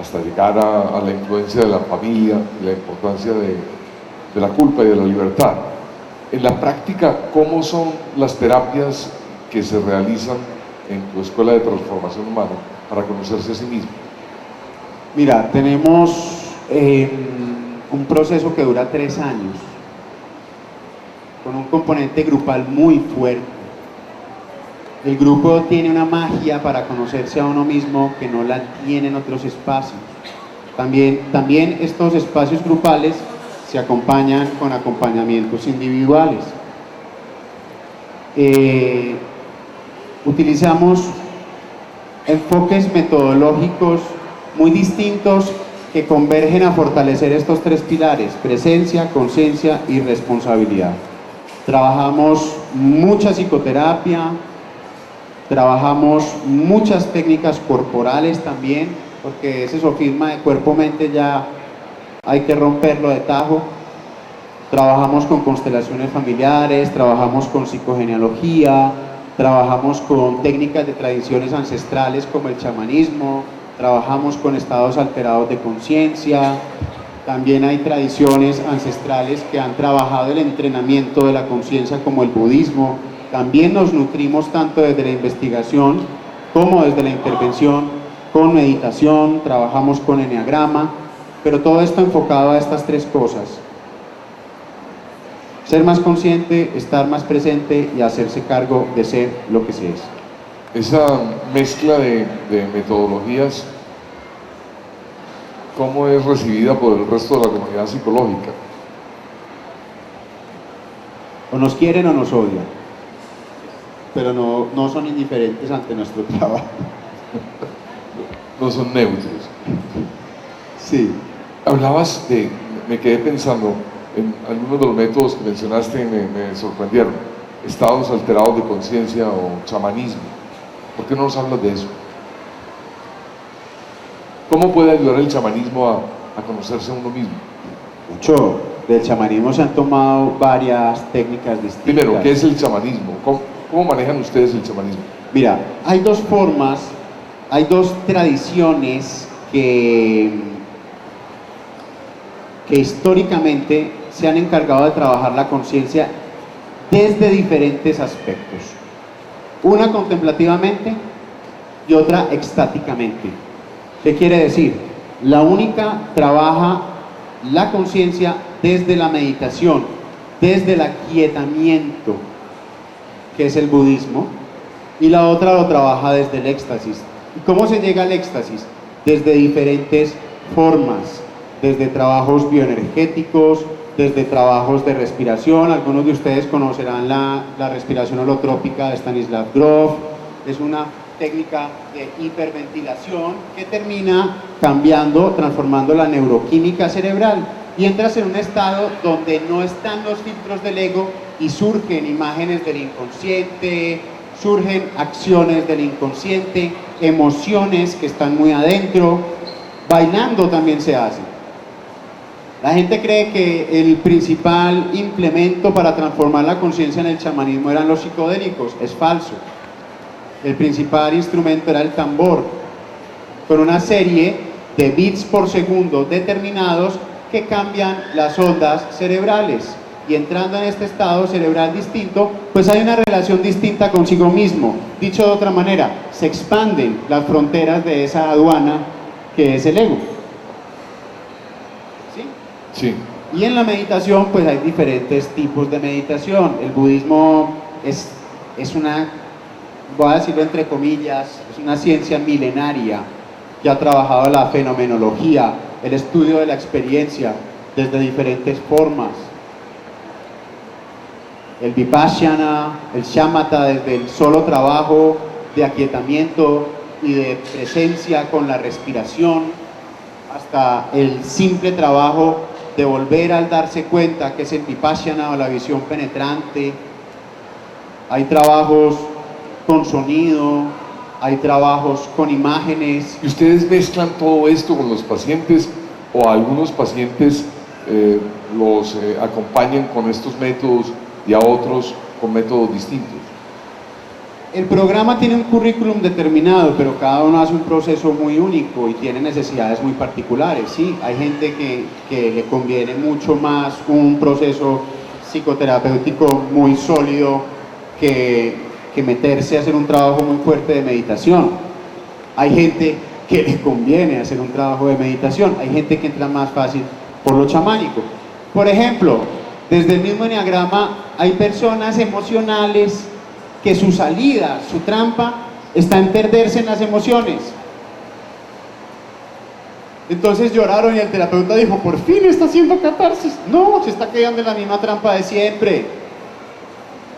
hasta llegar a la influencia de la familia y la importancia de la culpa y de la libertad. En la práctica, ¿cómo son las terapias que se realizan en tu escuela de transformación humana para conocerse a sí mismo? Mira, tenemos un proceso que dura 3 años, con un componente grupal muy fuerte. El grupo tiene una magia para conocerse a uno mismo que no la tiene en otros espacios. También estos espacios grupales se acompañan con acompañamientos individuales. Utilizamos enfoques metodológicos muy distintos que convergen a fortalecer estos 3 pilares: presencia, conciencia y responsabilidad. Trabajamos mucha psicoterapia, trabajamos muchas técnicas corporales también, porque ese sofisma de cuerpo-mente ya hay que romperlo de tajo. Trabajamos con constelaciones familiares, trabajamos con psicogenealogía, trabajamos con técnicas de tradiciones ancestrales como el chamanismo, trabajamos con estados alterados de conciencia. También hay tradiciones ancestrales que han trabajado el entrenamiento de la conciencia como el budismo. También nos nutrimos tanto desde la investigación como desde la intervención con meditación, trabajamos con eneagrama, pero todo esto enfocado a estas 3 cosas: ser más consciente, estar más presente y hacerse cargo de ser lo que se es. Esa mezcla de metodologías, ¿cómo es recibida por el resto de la comunidad psicológica? O nos quieren o nos odian, pero no son indiferentes ante nuestro trabajo. No son neutros. Sí. Hablabas me quedé pensando en algunos de los métodos que mencionaste, me sorprendieron: estados alterados de conciencia o chamanismo. ¿Por qué no nos hablas de eso? ¿Cómo puede ayudar el chamanismo a conocerse a uno mismo? Mucho. Del chamanismo se han tomado varias técnicas distintas. Primero, ¿qué es el chamanismo? ¿Cómo manejan ustedes el chamanismo? Mira, hay 2 formas, hay 2 tradiciones que históricamente se han encargado de trabajar la conciencia desde diferentes aspectos. Una contemplativamente y otra extáticamente. ¿Qué quiere decir? La única trabaja la conciencia desde la meditación, desde el aquietamiento, que es el budismo, y la otra lo trabaja desde el éxtasis. ¿Y cómo se llega al éxtasis? Desde diferentes formas, desde trabajos bioenergéticos, desde trabajos de respiración. Algunos de ustedes conocerán la respiración holotrópica de Stanislav Grof. Es una técnica de hiperventilación que termina cambiando, transformando la neuroquímica cerebral, y entras en un estado donde no están los filtros del ego y surgen imágenes del inconsciente, surgen acciones del inconsciente, emociones que están muy adentro. Bailando también se hace. La gente cree que el principal implemento para transformar la conciencia en el chamanismo eran los psicodélicos. Es falso. El principal instrumento era el tambor, con una serie de bits por segundo determinados que cambian las ondas cerebrales. y entrando en este estado cerebral distinto, pues hay una relación distinta consigo mismo. Dicho de otra manera, se expanden las fronteras de esa aduana que es el ego. ¿Sí? Sí. Y en la meditación, pues hay diferentes tipos de meditación. El budismo es una, voy a decirlo entre comillas, es una ciencia milenaria que ha trabajado la fenomenología, el estudio de la experiencia desde diferentes formas. El vipassana, el shamatha, desde el solo trabajo de aquietamiento y de presencia con la respiración, hasta el simple trabajo de volver al darse cuenta, que es el vipassana o la visión penetrante. Hay trabajos con sonido, hay trabajos con imágenes. ¿Y ustedes mezclan todo esto con los pacientes o algunos pacientes los acompañan con estos métodos y a otros con métodos distintos? El programa tiene un currículum determinado, pero cada uno hace un proceso muy único y tiene necesidades muy particulares. Sí, hay gente que le conviene mucho más un proceso psicoterapéutico muy sólido que meterse a hacer un trabajo muy fuerte de meditación. Hay gente que le conviene hacer un trabajo de meditación, hay gente que entra más fácil por lo chamánico. Por ejemplo, desde el mismo enneagrama hay personas emocionales que su salida, su trampa, está en perderse en las emociones. Entonces lloraron y el terapeuta dijo, por fin está haciendo catarsis. No, se está quedando en la misma trampa de siempre.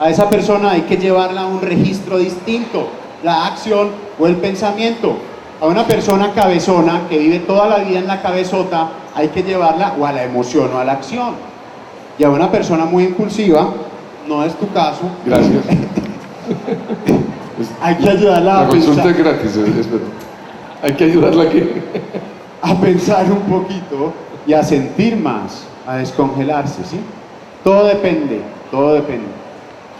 A esa persona hay que llevarla a un registro distinto, la acción o el pensamiento. A una persona cabezona que vive toda la vida en la cabezota, hay que llevarla o a la emoción o a la acción. Y a una persona muy impulsiva, no es tu caso. Gracias. Hay que ayudarla La consulta es gratis, espero. Hay que ayudarla a pensar un poquito y a sentir más, a descongelarse, ¿sí? Todo depende, todo depende.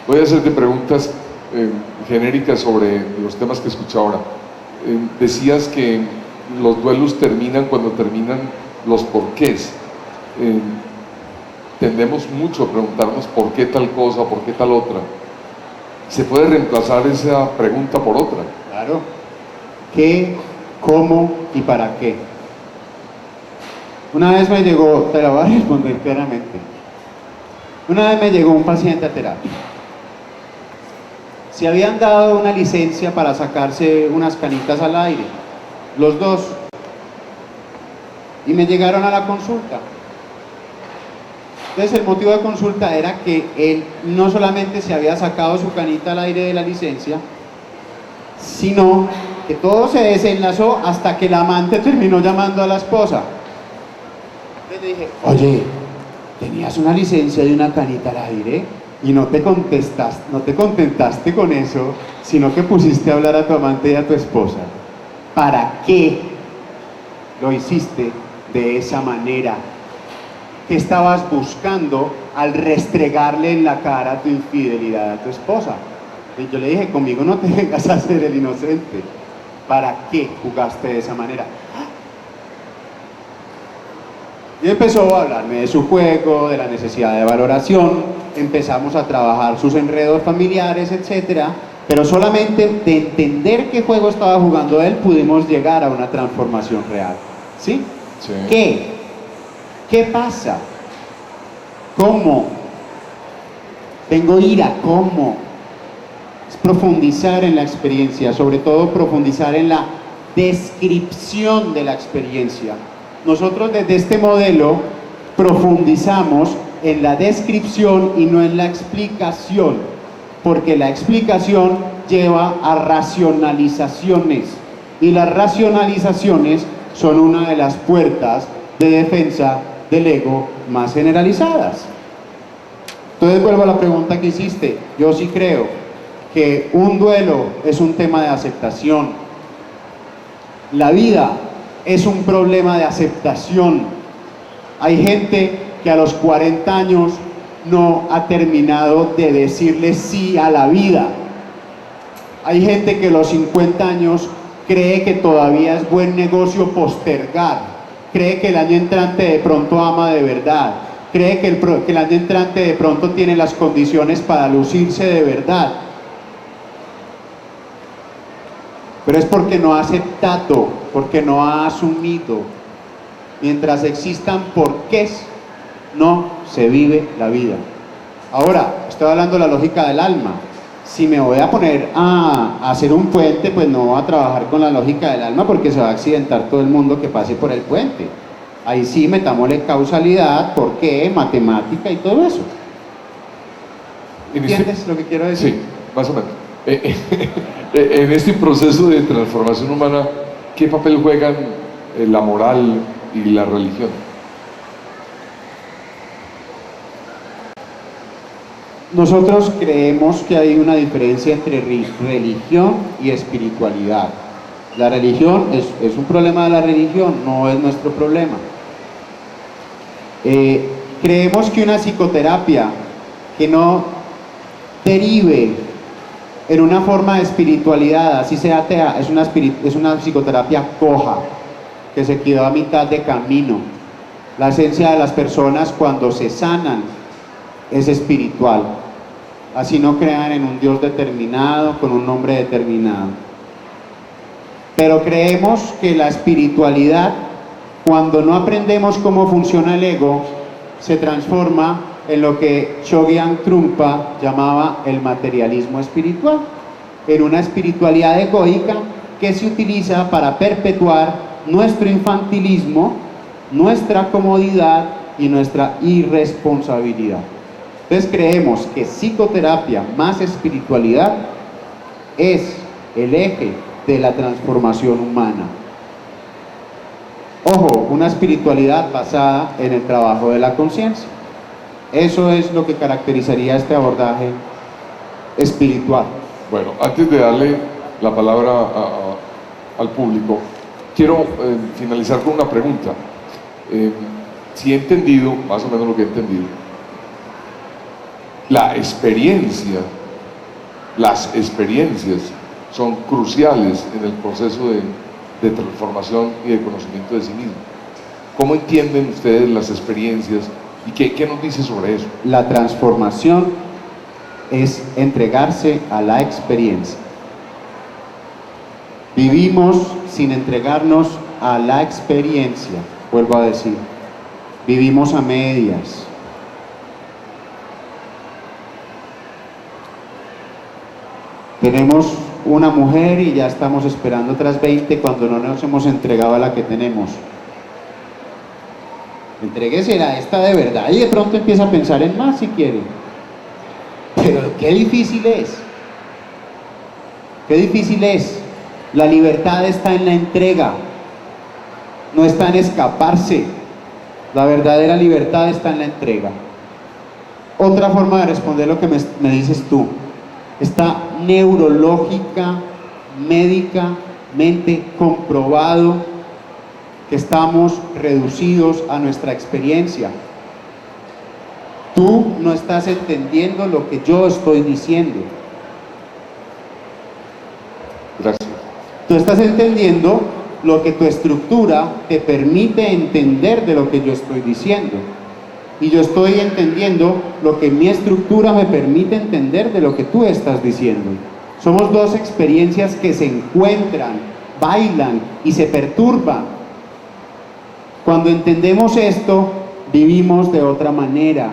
Voy a hacerte preguntas genéricas sobre los temas que escuché ahora. Decías que los duelos terminan cuando terminan los porqués. Tendemos mucho a preguntarnos por qué tal cosa, por qué tal otra. ¿Se puede reemplazar esa pregunta por otra? Claro. ¿Qué, cómo y para qué? Una vez me llegó, te la voy a responder claramente. Una vez me llegó un paciente a terapia. Se habían dado una licencia para sacarse unas canitas al aire, los dos, y me llegaron a la consulta. Entonces el motivo de consulta era que él no solamente se había sacado su canita al aire de la licencia, sino que todo se desenlazó hasta que el amante terminó llamando a la esposa. Entonces le dije, oye, ¿tenías una licencia de una canita al aire? Y no te contentaste con eso, sino que pusiste a hablar a tu amante y a tu esposa. ¿Para qué lo hiciste de esa manera? ¿Qué estabas buscando al restregarle en la cara tu infidelidad a tu esposa? Y yo le dije, conmigo no te vengas a hacer el inocente. ¿Para qué jugaste de esa manera? Y empezó a hablarme de su juego, de la necesidad de valoración, empezamos a trabajar sus enredos familiares, etc. Pero solamente de entender qué juego estaba jugando él, pudimos llegar a una transformación real. ¿Sí? Sí. ¿Qué pasa? ¿Cómo? Tengo ira, ¿cómo? Es profundizar en la experiencia, sobre todo profundizar en la descripción de la experiencia. Nosotros desde este modelo profundizamos en la descripción y no en la explicación, porque la explicación lleva a racionalizaciones y las racionalizaciones son una de las puertas de defensa del ego más generalizadas. Entonces vuelvo a la pregunta que hiciste. Yo sí creo que un duelo es un tema de aceptación. La vida es un problema de aceptación. Hay gente que a los 40 años no ha terminado de decirle sí a la vida. Hay gente que a los 50 años cree que todavía es buen negocio postergar. Cree que el año entrante de pronto ama de verdad. cree que el año entrante de pronto tiene las condiciones para lucirse de verdad. Pero es porque no ha aceptado, porque no ha asumido. Mientras existan porqués, no se vive la vida. Ahora, estoy hablando de la lógica del alma. Si me voy a poner a hacer un puente, pues no voy a trabajar con la lógica del alma porque se va a accidentar todo el mundo que pase por el puente. Ahí sí metámosle causalidad, porqué, matemática y todo eso. ¿Entiendes lo que quiero decir? Sí, más o menos. En este proceso de transformación humana, ¿qué papel juegan la moral y la religión? Nosotros creemos que hay una diferencia entre religión y espiritualidad. La religión es un problema de la religión, no es nuestro problema. Creemos que una psicoterapia que no derive en una forma de espiritualidad, así sea atea, es una psicoterapia coja, que se quedó a mitad de camino. La esencia de las personas cuando se sanan es espiritual. Así no crean en un Dios determinado, con un nombre determinado. Pero creemos que la espiritualidad, cuando no aprendemos cómo funciona el ego, se transforma en lo que Chogyam Trungpa llamaba el materialismo espiritual, en una espiritualidad egoica que se utiliza para perpetuar nuestro infantilismo, nuestra comodidad y nuestra irresponsabilidad. Entonces creemos que psicoterapia más espiritualidad es el eje de la transformación humana. Ojo, una espiritualidad basada en el trabajo de la conciencia. Eso es lo que caracterizaría este abordaje espiritual. Bueno, antes de darle la palabra al público, quiero finalizar con una pregunta. Si he entendido, más o menos lo que he entendido, las experiencias son cruciales en el proceso de transformación y de conocimiento de sí mismo. ¿Cómo entienden ustedes las experiencias y qué nos dice sobre eso? La transformación es entregarse a la experiencia. Vivimos sin entregarnos a la experiencia, vuelvo a decir. Vivimos a medias. Tenemos una mujer y ya estamos esperando otras 20 cuando no nos hemos entregado a la que tenemos. Entréguese a esta de verdad y de pronto empieza a pensar en más si quiere. Pero qué difícil es. Qué difícil es. La libertad está en la entrega, no está en escaparse. La verdadera libertad está en la entrega. Otra forma de responder lo que me dices tú. Está neurológica, médicamente comprobado que estamos reducidos a nuestra experiencia. Tú no estás entendiendo lo que yo estoy diciendo. Gracias. Tú estás entendiendo lo que tu estructura te permite entender de lo que yo estoy diciendo. Y yo estoy entendiendo lo que mi estructura me permite entender de lo que tú estás diciendo. Somos dos experiencias que se encuentran, bailan y se perturban. Cuando entendemos esto, vivimos de otra manera.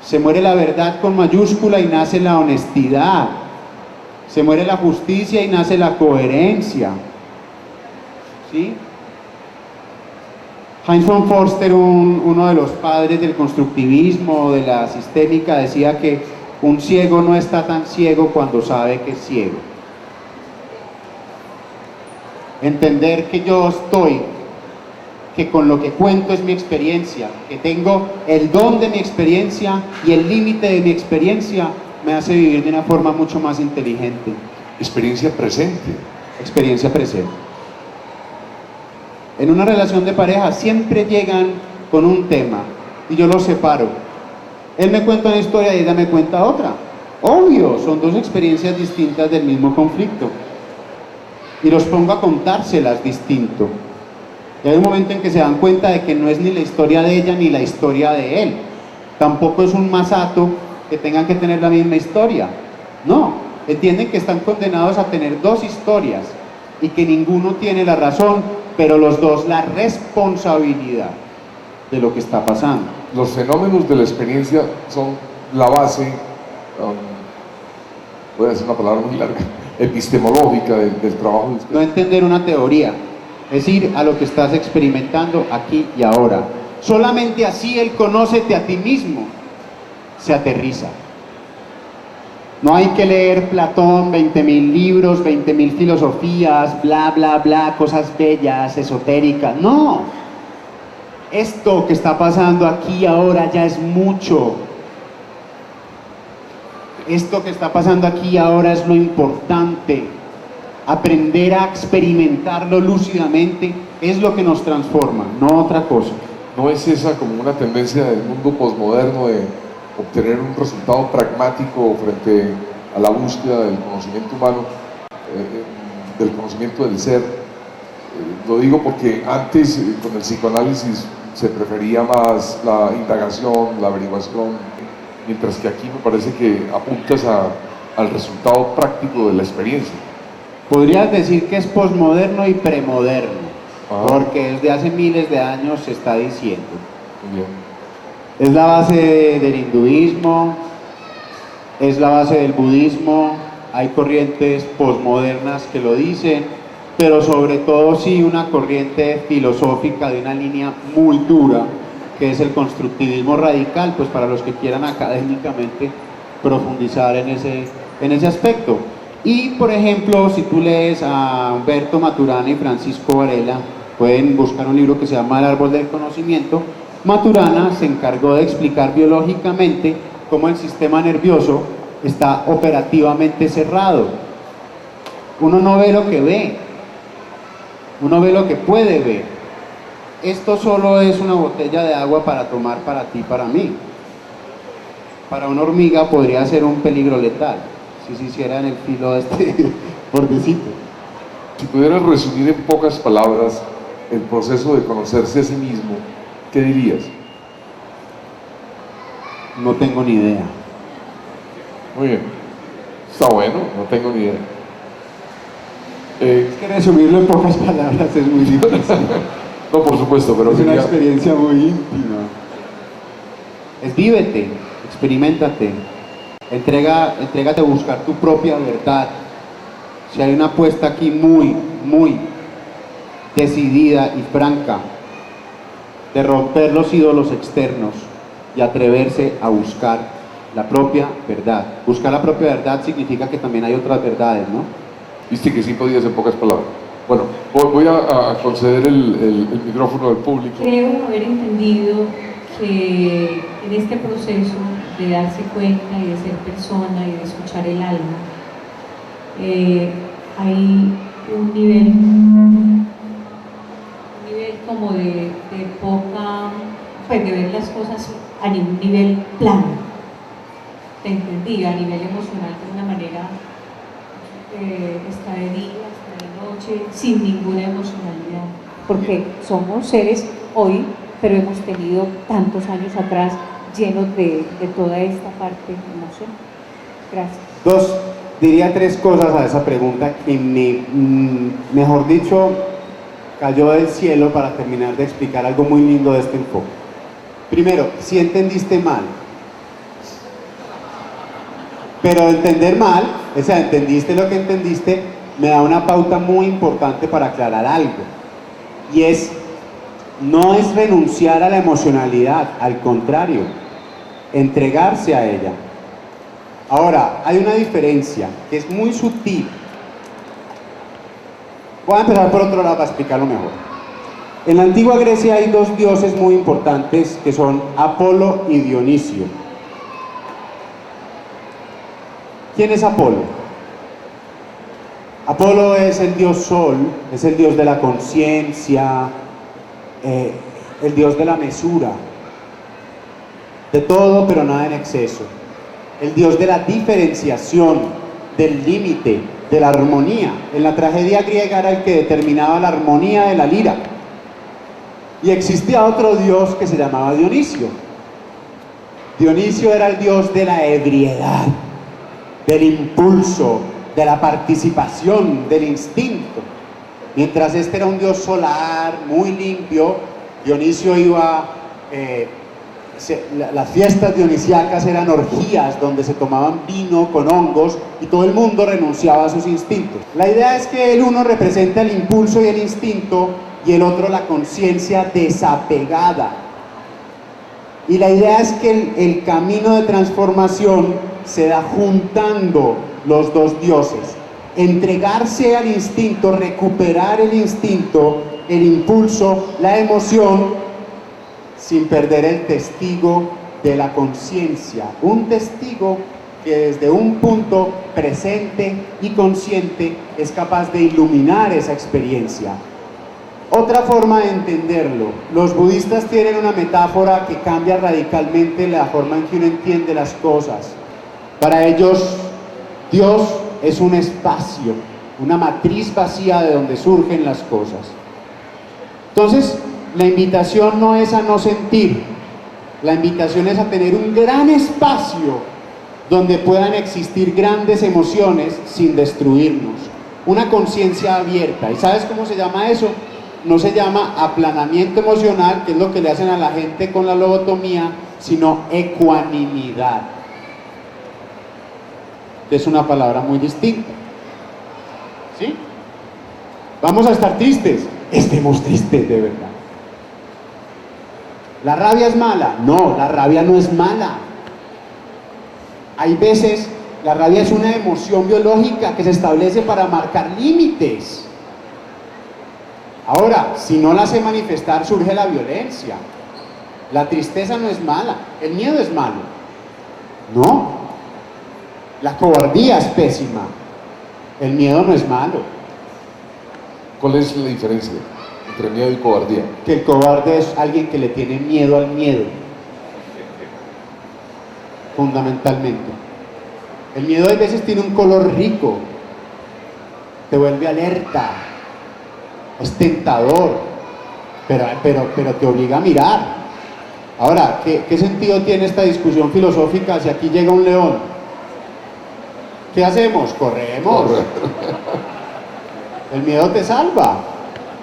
Se muere la verdad con mayúscula y nace la honestidad. Se muere la justicia y nace la coherencia. ¿Sí? Heinz von Forster, uno de los padres del constructivismo, de la sistémica, decía que un ciego no está tan ciego cuando sabe que es ciego. Entender que yo estoy, que con lo que cuento es mi experiencia, que tengo el don de mi experiencia y el límite de mi experiencia, me hace vivir de una forma mucho más inteligente. Experiencia presente. Experiencia presente. En una relación de pareja siempre llegan con un tema y yo los separo. Él me cuenta una historia y ella me cuenta otra. Obvio, son dos experiencias distintas del mismo conflicto. Y los pongo a contárselas distinto. Y hay un momento en que se dan cuenta de que no es ni la historia de ella ni la historia de él. Tampoco es un masato que tengan que tener la misma historia. No, entienden que están condenados a tener dos historias y que ninguno tiene la razón, pero los dos la responsabilidad de lo que está pasando. Los fenómenos de la experiencia son la base, voy a decir una palabra muy larga, epistemológica del trabajo de usted. No entender una teoría, es ir a lo que estás experimentando aquí y ahora. Solamente así el conócete a ti mismo se aterriza. No hay que leer Platón, 20.000 libros, 20.000 filosofías, bla, bla, bla, cosas bellas, esotéricas. No. Esto que está pasando aquí y ahora ya es mucho. Esto que está pasando aquí y ahora es lo importante. Aprender a experimentarlo lúcidamente es lo que nos transforma, no otra cosa. ¿No es esa como una tendencia del mundo posmoderno de obtener un resultado pragmático frente a la búsqueda del conocimiento humano, del conocimiento del ser? Lo digo porque antes con el psicoanálisis se prefería más la indagación, la averiguación, mientras que aquí me parece que apuntas al resultado práctico de la experiencia. Podrías decir que es posmoderno y premoderno, porque desde hace miles de años se está diciendo. Muy bien. Es la base del hinduismo, es la base del budismo, hay corrientes posmodernas que lo dicen, pero sobre todo sí una corriente filosófica de una línea muy dura, que es el constructivismo radical, pues para los que quieran académicamente profundizar en ese aspecto. Y por ejemplo, si tú lees a Humberto Maturana y Francisco Varela, pueden buscar un libro que se llama El árbol del conocimiento. Maturana se encargó de explicar biológicamente cómo el sistema nervioso está operativamente cerrado. Uno no ve lo que ve, uno ve lo que puede ver. Esto solo es una botella de agua para tomar para ti, para mí. Para una hormiga podría ser un peligro letal, si se hiciera en el filo de este bordecito. Si pudieras resumir en pocas palabras el proceso de conocerse a sí mismo, ¿qué dirías? No tengo ni idea. Muy bien. Está bueno, no tengo ni idea. Es que resumirlo en pocas palabras es muy difícil. No, por supuesto, pero Es una quería- experiencia muy íntima. Es vívete, experiméntate, entrégate a buscar tu propia verdad. Si hay una apuesta aquí muy, muy decidida y franca de romper los ídolos externos y atreverse a buscar la propia verdad. Buscar la propia verdad significa que también hay otras verdades, ¿no? Viste que sí podías en pocas palabras. Bueno, voy a conceder el micrófono al público. Creo haber entendido que en este proceso de darse cuenta y de ser persona y de escuchar el alma, hay un nivel como de poca, pues de ver las cosas a un nivel plano. Te entendí, a nivel emocional de una manera está de día, está de noche, sin ninguna emocionalidad. Porque somos seres hoy, pero hemos tenido tantos años atrás llenos de toda esta parte emocional. Gracias. Diría tres cosas a esa pregunta que mejor dicho, cayó del cielo para terminar de explicar algo muy lindo de este enfoque. Primero, si entendiste mal. Pero entender mal, o sea, entendiste lo que entendiste, me da una pauta muy importante para aclarar algo. Y no es renunciar a la emocionalidad, al contrario, entregarse a ella. Ahora, hay una diferencia que es muy sutil. Voy a empezar por otro lado para explicarlo mejor. En la antigua Grecia hay dos dioses muy importantes que son Apolo y Dionisio. ¿Quién es Apolo? Apolo es el dios sol, es el dios de la conciencia, el dios de la mesura, de todo pero nada en exceso, el dios de la diferenciación, del límite, de la armonía. En la tragedia griega era el que determinaba la armonía de la lira. Y existía otro dios que se llamaba Dionisio. Dionisio era el dios de la ebriedad, del impulso, de la participación, del instinto. Mientras este era un dios solar, muy limpio, Dionisio iba... las fiestas dionisíacas eran orgías donde se tomaban vino con hongos y todo el mundo renunciaba a sus instintos. La idea es que el uno representa el impulso y el instinto y el otro la conciencia desapegada. Y la idea es que el camino de transformación se da juntando los dos dioses. Entregarse al instinto, recuperar el instinto, el impulso, la emoción, sin perder el testigo de la conciencia. Un testigo que desde un punto presente y consciente es capaz de iluminar esa experiencia. Otra forma de entenderlo, los budistas tienen una metáfora que cambia radicalmente la forma en que uno entiende las cosas. Para ellos, Dios es un espacio, una matriz vacía de donde surgen las cosas. Entonces, la invitación no es a no sentir, la invitación es a tener un gran espacio donde puedan existir grandes emociones sin destruirnos. Una conciencia abierta. ¿Y sabes cómo se llama eso? No se llama aplanamiento emocional, que es lo que le hacen a la gente con la lobotomía, sino ecuanimidad. Es una palabra muy distinta. ¿Sí? Vamos a estar tristes. Estemos tristes de verdad. ¿La rabia es mala? No, la rabia no es mala. Hay veces, la rabia es una emoción biológica que se establece para marcar límites. Ahora, si no la hace manifestar, surge la violencia. La tristeza no es mala, el miedo es malo. No. La cobardía es pésima. El miedo no es malo. ¿Cuál es la diferencia entre miedo y cobardía? Que el cobarde es alguien que le tiene miedo al miedo. Fundamentalmente. El miedo a veces tiene un color rico. Te vuelve alerta. Es tentador, pero te obliga a mirar. Ahora, ¿qué sentido tiene esta discusión filosófica si aquí llega un león? ¿Qué hacemos? Corremos. El miedo te salva.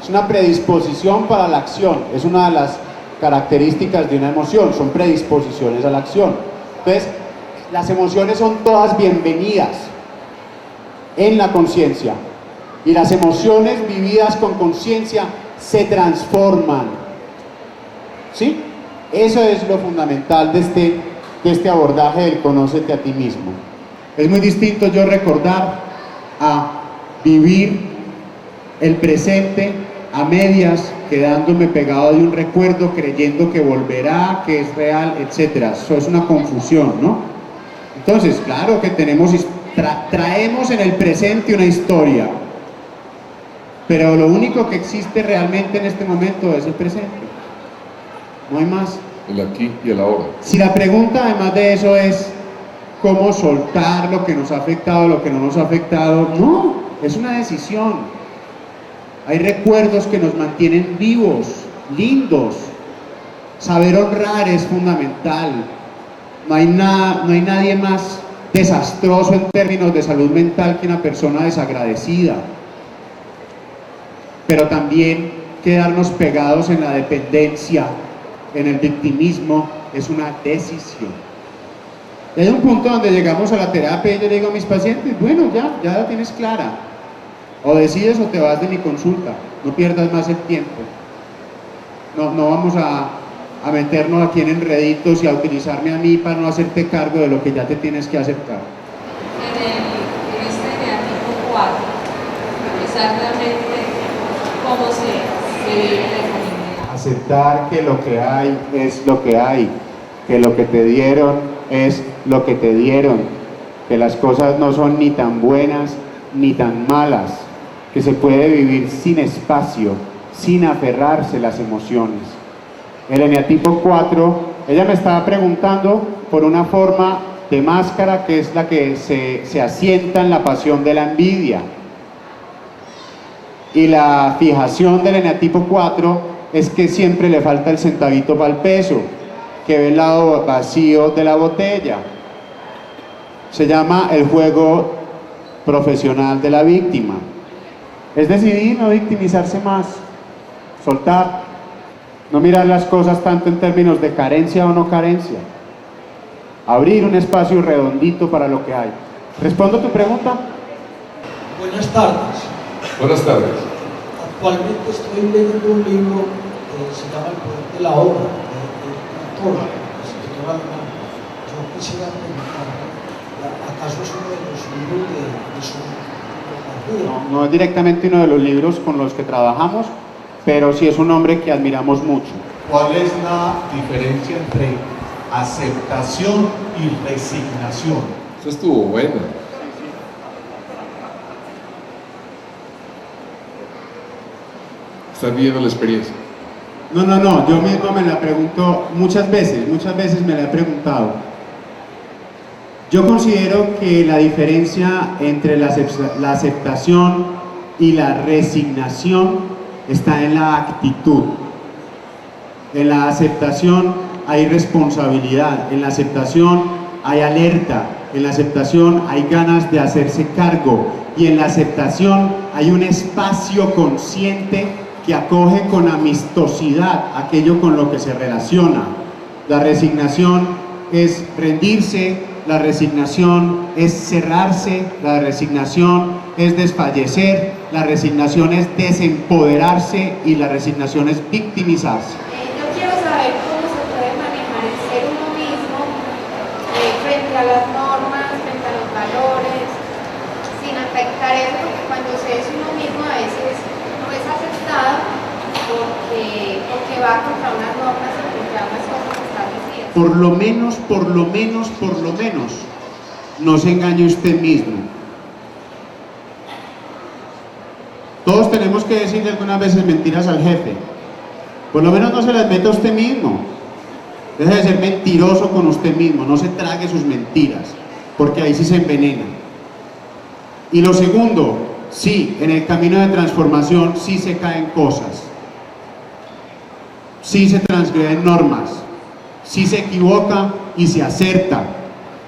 Es una predisposición para la acción. Es una de las características de una emoción, son predisposiciones a la acción. Entonces, las emociones son todas bienvenidas en la conciencia. Y las emociones vividas con conciencia se transforman. ¿Sí? Eso es lo fundamental de este abordaje del conócete a ti mismo. Es muy distinto yo recordar a vivir el presente a medias, quedándome pegado de un recuerdo, creyendo que volverá, que es real, etc. Eso es una confusión, ¿no? Entonces, claro que traemos en el presente una historia. Pero lo único que existe realmente en este momento es el presente. No hay más. El aquí y el ahora. Si la pregunta además de eso es cómo soltar lo que nos ha afectado, lo que no nos ha afectado, no, es una decisión. Hay recuerdos que nos mantienen vivos, lindos. Saber honrar es fundamental. No hay nadie más desastroso en términos de salud mental que una persona desagradecida. Pero también quedarnos pegados en la dependencia, en el victimismo, es una decisión. Y hay un punto donde llegamos a la terapia y yo le digo a mis pacientes, bueno, ya la tienes clara. O decides o te vas de mi consulta, no pierdas más el tiempo. No vamos a meternos aquí en enreditos y a utilizarme a mí para no hacerte cargo de lo que ya te tienes que aceptar. En este tipo 4, exactamente cómo se vive la economía. Aceptar que lo que hay es lo que hay, que lo que te dieron es lo que te dieron, que las cosas no son ni tan buenas ni tan malas, que se puede vivir sin espacio, sin aferrarse las emociones. El eneatipo 4, ella me estaba preguntando por una forma de máscara que es la que se asienta en la pasión de la envidia. Y la fijación del eneatipo 4 es que siempre le falta el centavito para el peso, que ve el lado vacío de la botella. Se llama el juego profesional de la víctima. Es decidir no victimizarse más, soltar, no mirar las cosas tanto en términos de carencia o no carencia, abrir un espacio redondito para lo que hay. ¿Respondo tu pregunta? Buenas tardes. Buenas tardes. Actualmente estoy leyendo un libro que se llama El poder de la obra, de un autor, escritor alemán. Yo quisiera preguntarle, ¿acaso es uno de los libros de su biografía? No es directamente uno de los libros con los que trabajamos, pero sí es un hombre que admiramos mucho. ¿Cuál es la diferencia entre aceptación y resignación? Eso estuvo buena. Están viviendo la experiencia. No, yo mismo me la pregunto muchas veces me la he preguntado. Yo considero que la diferencia entre la aceptación y la resignación está en la actitud. En la aceptación hay responsabilidad, en la aceptación hay alerta, en la aceptación hay ganas de hacerse cargo y en la aceptación hay un espacio consciente que acoge con amistosidad aquello con lo que se relaciona. La resignación es rendirse, la resignación es cerrarse, la resignación es desfallecer, la resignación es desempoderarse y la resignación es victimizarse. Yo quiero saber cómo se puede manejar el ser uno mismo frente a las normas, frente a los valores, sin afectar eso, porque cuando se es uno mismo a veces no es aceptado porque va contra unas normas y contra unas cosas establecidas. Por lo menos, no se engañe usted mismo. Todos tenemos que decirle algunas veces mentiras al jefe. Por lo menos no se las meta a usted mismo. Deje de ser mentiroso con usted mismo, no se trague sus mentiras, porque ahí sí se envenena. Y lo segundo, sí, en el camino de transformación sí se caen cosas, sí se transgreden normas, sí se equivoca y se acerta,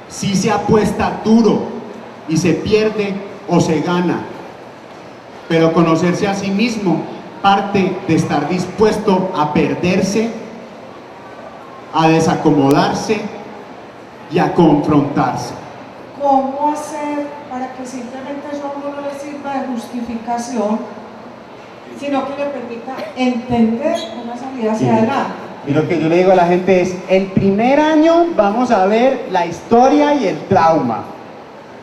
sí se apuesta duro y se pierde o se gana. Pero conocerse a sí mismo parte de estar dispuesto a perderse, a desacomodarse y a confrontarse. ¿Cómo hacer para que simplemente eso a uno no le sirva de justificación, sino que le permita entender una salida hacia adelante? Y lo que yo le digo a la gente es, el primer año vamos a ver la historia y el trauma,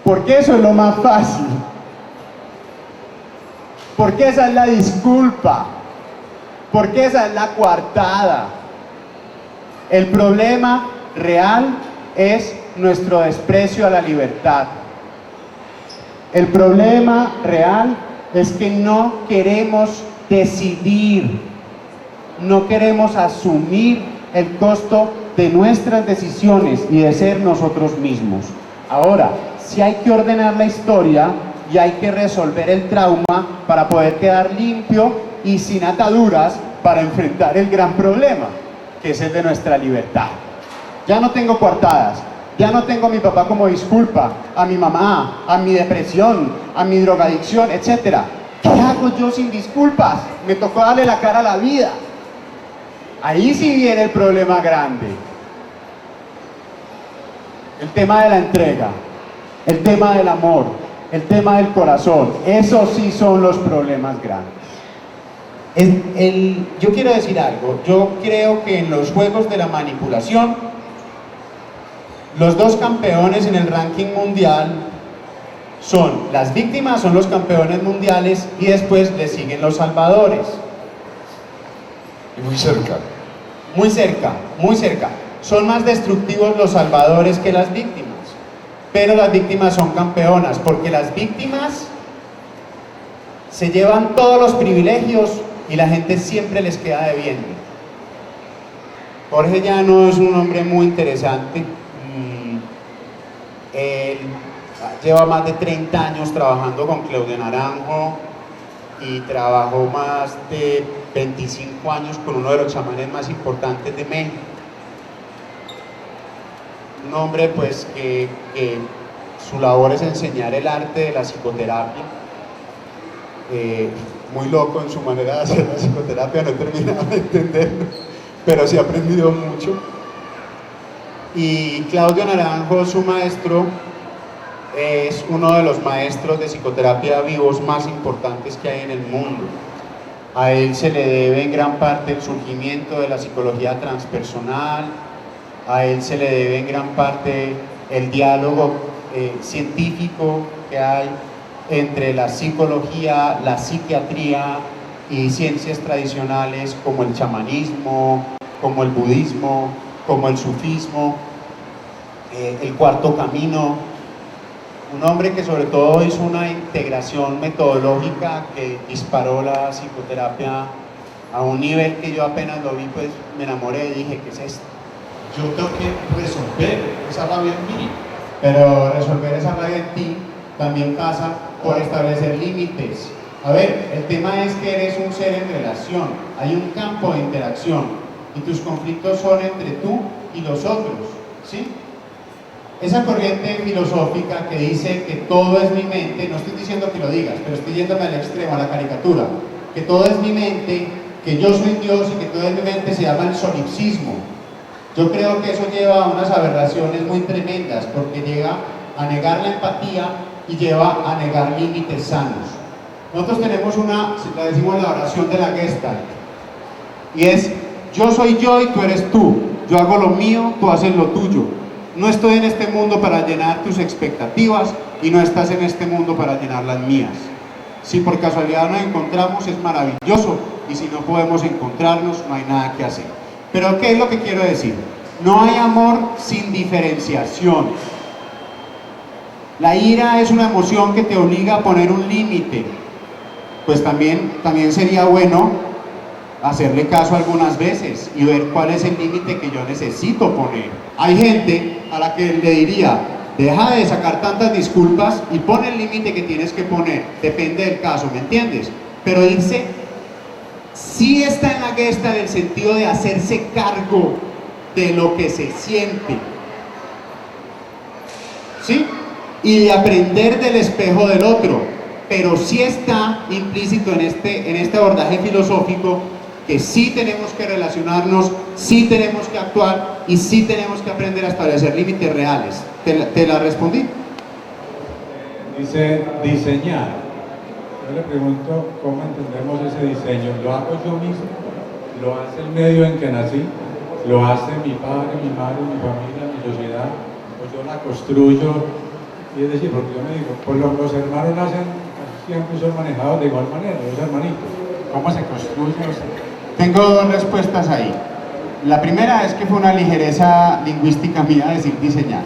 porque eso es lo más fácil, porque esa es la disculpa, porque esa es la coartada. El problema real es nuestro desprecio a la libertad. El problema real es que no queremos decidir, no queremos asumir el costo de nuestras decisiones y de ser nosotros mismos. Ahora, sí hay que ordenar la historia y hay que resolver el trauma para poder quedar limpio y sin ataduras para enfrentar el gran problema, que es el de nuestra libertad. Ya no tengo coartadas, ya no tengo a mi papá como disculpa, a mi mamá, a mi depresión, a mi drogadicción, etc. ¿Qué hago yo sin disculpas? Me tocó darle la cara a la vida. Ahí sí viene el problema grande. El tema de la entrega, el tema del amor, el tema del corazón, esos sí son los problemas grandes. Yo quiero decir algo, yo creo que en los juegos de la manipulación, los dos campeones en el ranking mundial son las víctimas, son los campeones mundiales y después le siguen los salvadores. Y muy cerca. Muy cerca, muy cerca. Son más destructivos los salvadores que las víctimas, pero las víctimas son campeonas, porque las víctimas se llevan todos los privilegios y la gente siempre les queda debiendo. Jorge Llano es un hombre muy interesante. Él lleva más de 30 años trabajando con Claudio Naranjo y trabajó más de 25 años con uno de los chamanes más importantes de México. Un hombre pues que su labor es enseñar el arte de la psicoterapia. Muy loco en su manera de hacer la psicoterapia, no he terminado de entenderlo, pero sí he aprendido mucho. Y Claudio Naranjo, su maestro, es uno de los maestros de psicoterapia vivos más importantes que hay en el mundo. A él se le debe en gran parte el surgimiento de la psicología transpersonal, a él se le debe en gran parte el diálogo científico que hay entre la psicología, la psiquiatría y ciencias tradicionales como el chamanismo, como el budismo, como el sufismo, el cuarto camino. Un hombre que sobre todo hizo una integración metodológica que disparó la psicoterapia a un nivel que yo apenas lo vi, pues me enamoré y dije, ¿qué es esto? Yo tengo que resolver esa rabia en mí. Pero resolver esa rabia en ti también pasa por establecer límites. A ver, el tema es que eres un ser en relación, hay un campo de interacción y tus conflictos son entre tú y los otros, ¿sí? Esa corriente filosófica que dice que todo es mi mente, no estoy diciendo que lo digas, pero estoy yéndome al extremo, a la caricatura, que todo es mi mente, que yo soy Dios y que todo es mi mente, se llama el solipsismo. Yo creo que eso lleva a unas aberraciones muy tremendas, porque llega a negar la empatía y lleva a negar límites sanos. Nosotros tenemos la decimos la oración de la Gestalt, y es: yo soy yo y tú eres tú, yo hago lo mío, tú haces lo tuyo. No estoy en este mundo para llenar tus expectativas y no estás en este mundo para llenar las mías. Si por casualidad nos encontramos es maravilloso, y si no podemos encontrarnos no hay nada que hacer. Pero ¿qué es lo que quiero decir? No hay amor sin diferenciación. La ira es una emoción que te obliga a poner un límite. Pues también sería bueno hacerle caso algunas veces y ver cuál es el límite que yo necesito poner. Hay gente a la que le diría: deja de sacar tantas disculpas y pon el límite que tienes que poner, depende del caso, ¿me entiendes? Pero irse sí está en la gesta del sentido de hacerse cargo de lo que se siente, ¿sí? Y de aprender del espejo del otro, pero sí está implícito en este abordaje filosófico que sí tenemos que relacionarnos, sí tenemos que actuar y sí tenemos que aprender a establecer límites reales. ¿Te la respondí? Dice diseñar. Yo le pregunto cómo entendemos ese diseño. ¿Lo hago yo mismo? ¿Lo hace el medio en que nací? ¿Lo hace mi padre, mi madre, mi familia, mi sociedad? ¿O yo la construyo? Y es decir, porque yo me digo, pues los hermanos nacen siempre son manejados de igual manera, los hermanitos. ¿Cómo se construye? Tengo dos respuestas ahí. La primera es que fue una ligereza lingüística mía decir diseñar.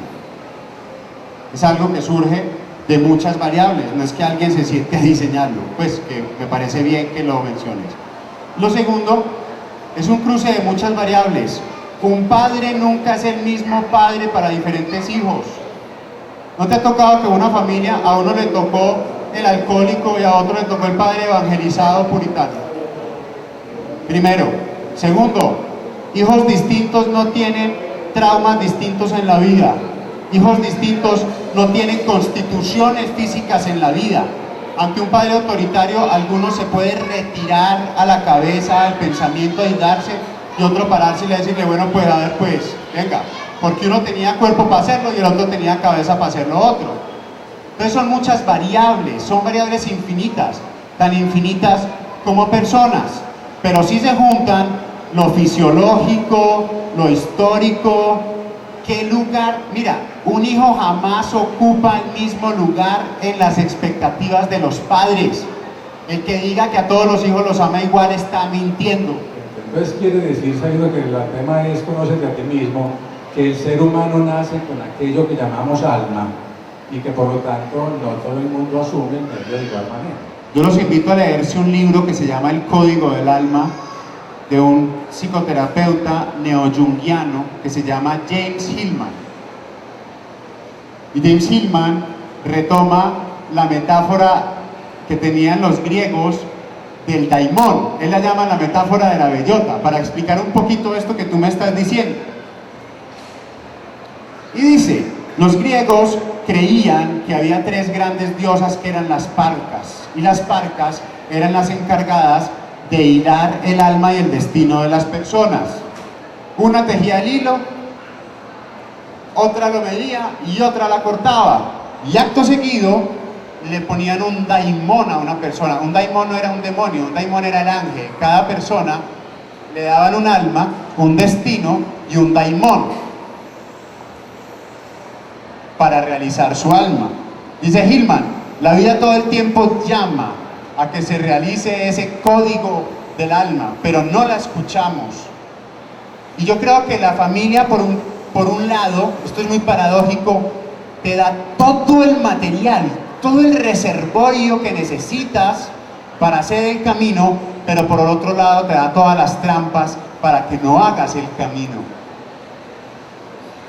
Es algo que surge de muchas variables, no es que alguien se siente a diseñarlo, pues que me parece bien que lo menciones. Lo segundo, es un cruce de muchas variables. Un padre nunca es el mismo padre para diferentes hijos. ¿No te ha tocado que una familia, a uno le tocó el alcohólico y a otro le tocó el padre evangelizado puritano? Primero. Segundo, hijos distintos no tienen traumas distintos en la vida. Hijos distintos no tienen constituciones físicas en la vida. Ante un padre autoritario, algunos se puede retirar a la cabeza el pensamiento, aislarse, y otro pararse y decirle: bueno, pues a ver, pues, venga, porque uno tenía cuerpo para hacerlo y el otro tenía cabeza para hacer lo otro. Entonces son muchas variables, son variables infinitas, tan infinitas como personas, pero sí se juntan lo fisiológico, lo histórico. ¿Qué lugar? Mira, un hijo jamás ocupa el mismo lugar en las expectativas de los padres. El que diga que a todos los hijos los ama igual está mintiendo. Entonces quiere decir, sabiendo que el tema es conócete a ti mismo, que el ser humano nace con aquello que llamamos alma y que por lo tanto no todo el mundo asume el medio de igual manera. Yo los invito a leerse un libro que se llama El Código del Alma, de un psicoterapeuta neoyunguiano que se llama James Hillman. Y James Hillman retoma la metáfora que tenían los griegos del daimón. Él la llama la metáfora de la bellota, para explicar un poquito esto que tú me estás diciendo. Y dice, los griegos creían que había tres grandes diosas que eran las Parcas, y las Parcas eran las encargadas de hilar el alma y el destino de las personas. Una tejía el hilo, otra lo medía y otra la cortaba. Y acto seguido le ponían un daimón a una persona. Un daimón no era un demonio, un daimón era el ángel. Cada persona le daban un alma, un destino y un daimón para realizar su alma. Dice Hillman, la vida todo el tiempo llama a que se realice ese código del alma, pero no la escuchamos. Y yo creo que la familia, por un lado, esto es muy paradójico, te da todo el material, todo el reservorio que necesitas para hacer el camino, pero por el otro lado te da todas las trampas para que no hagas el camino.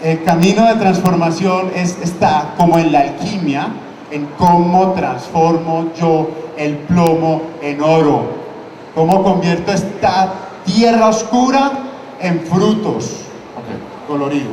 El camino de transformación está como en la alquimia, en cómo transformo yo el plomo en oro, cómo convierto esta tierra oscura en frutos coloridos.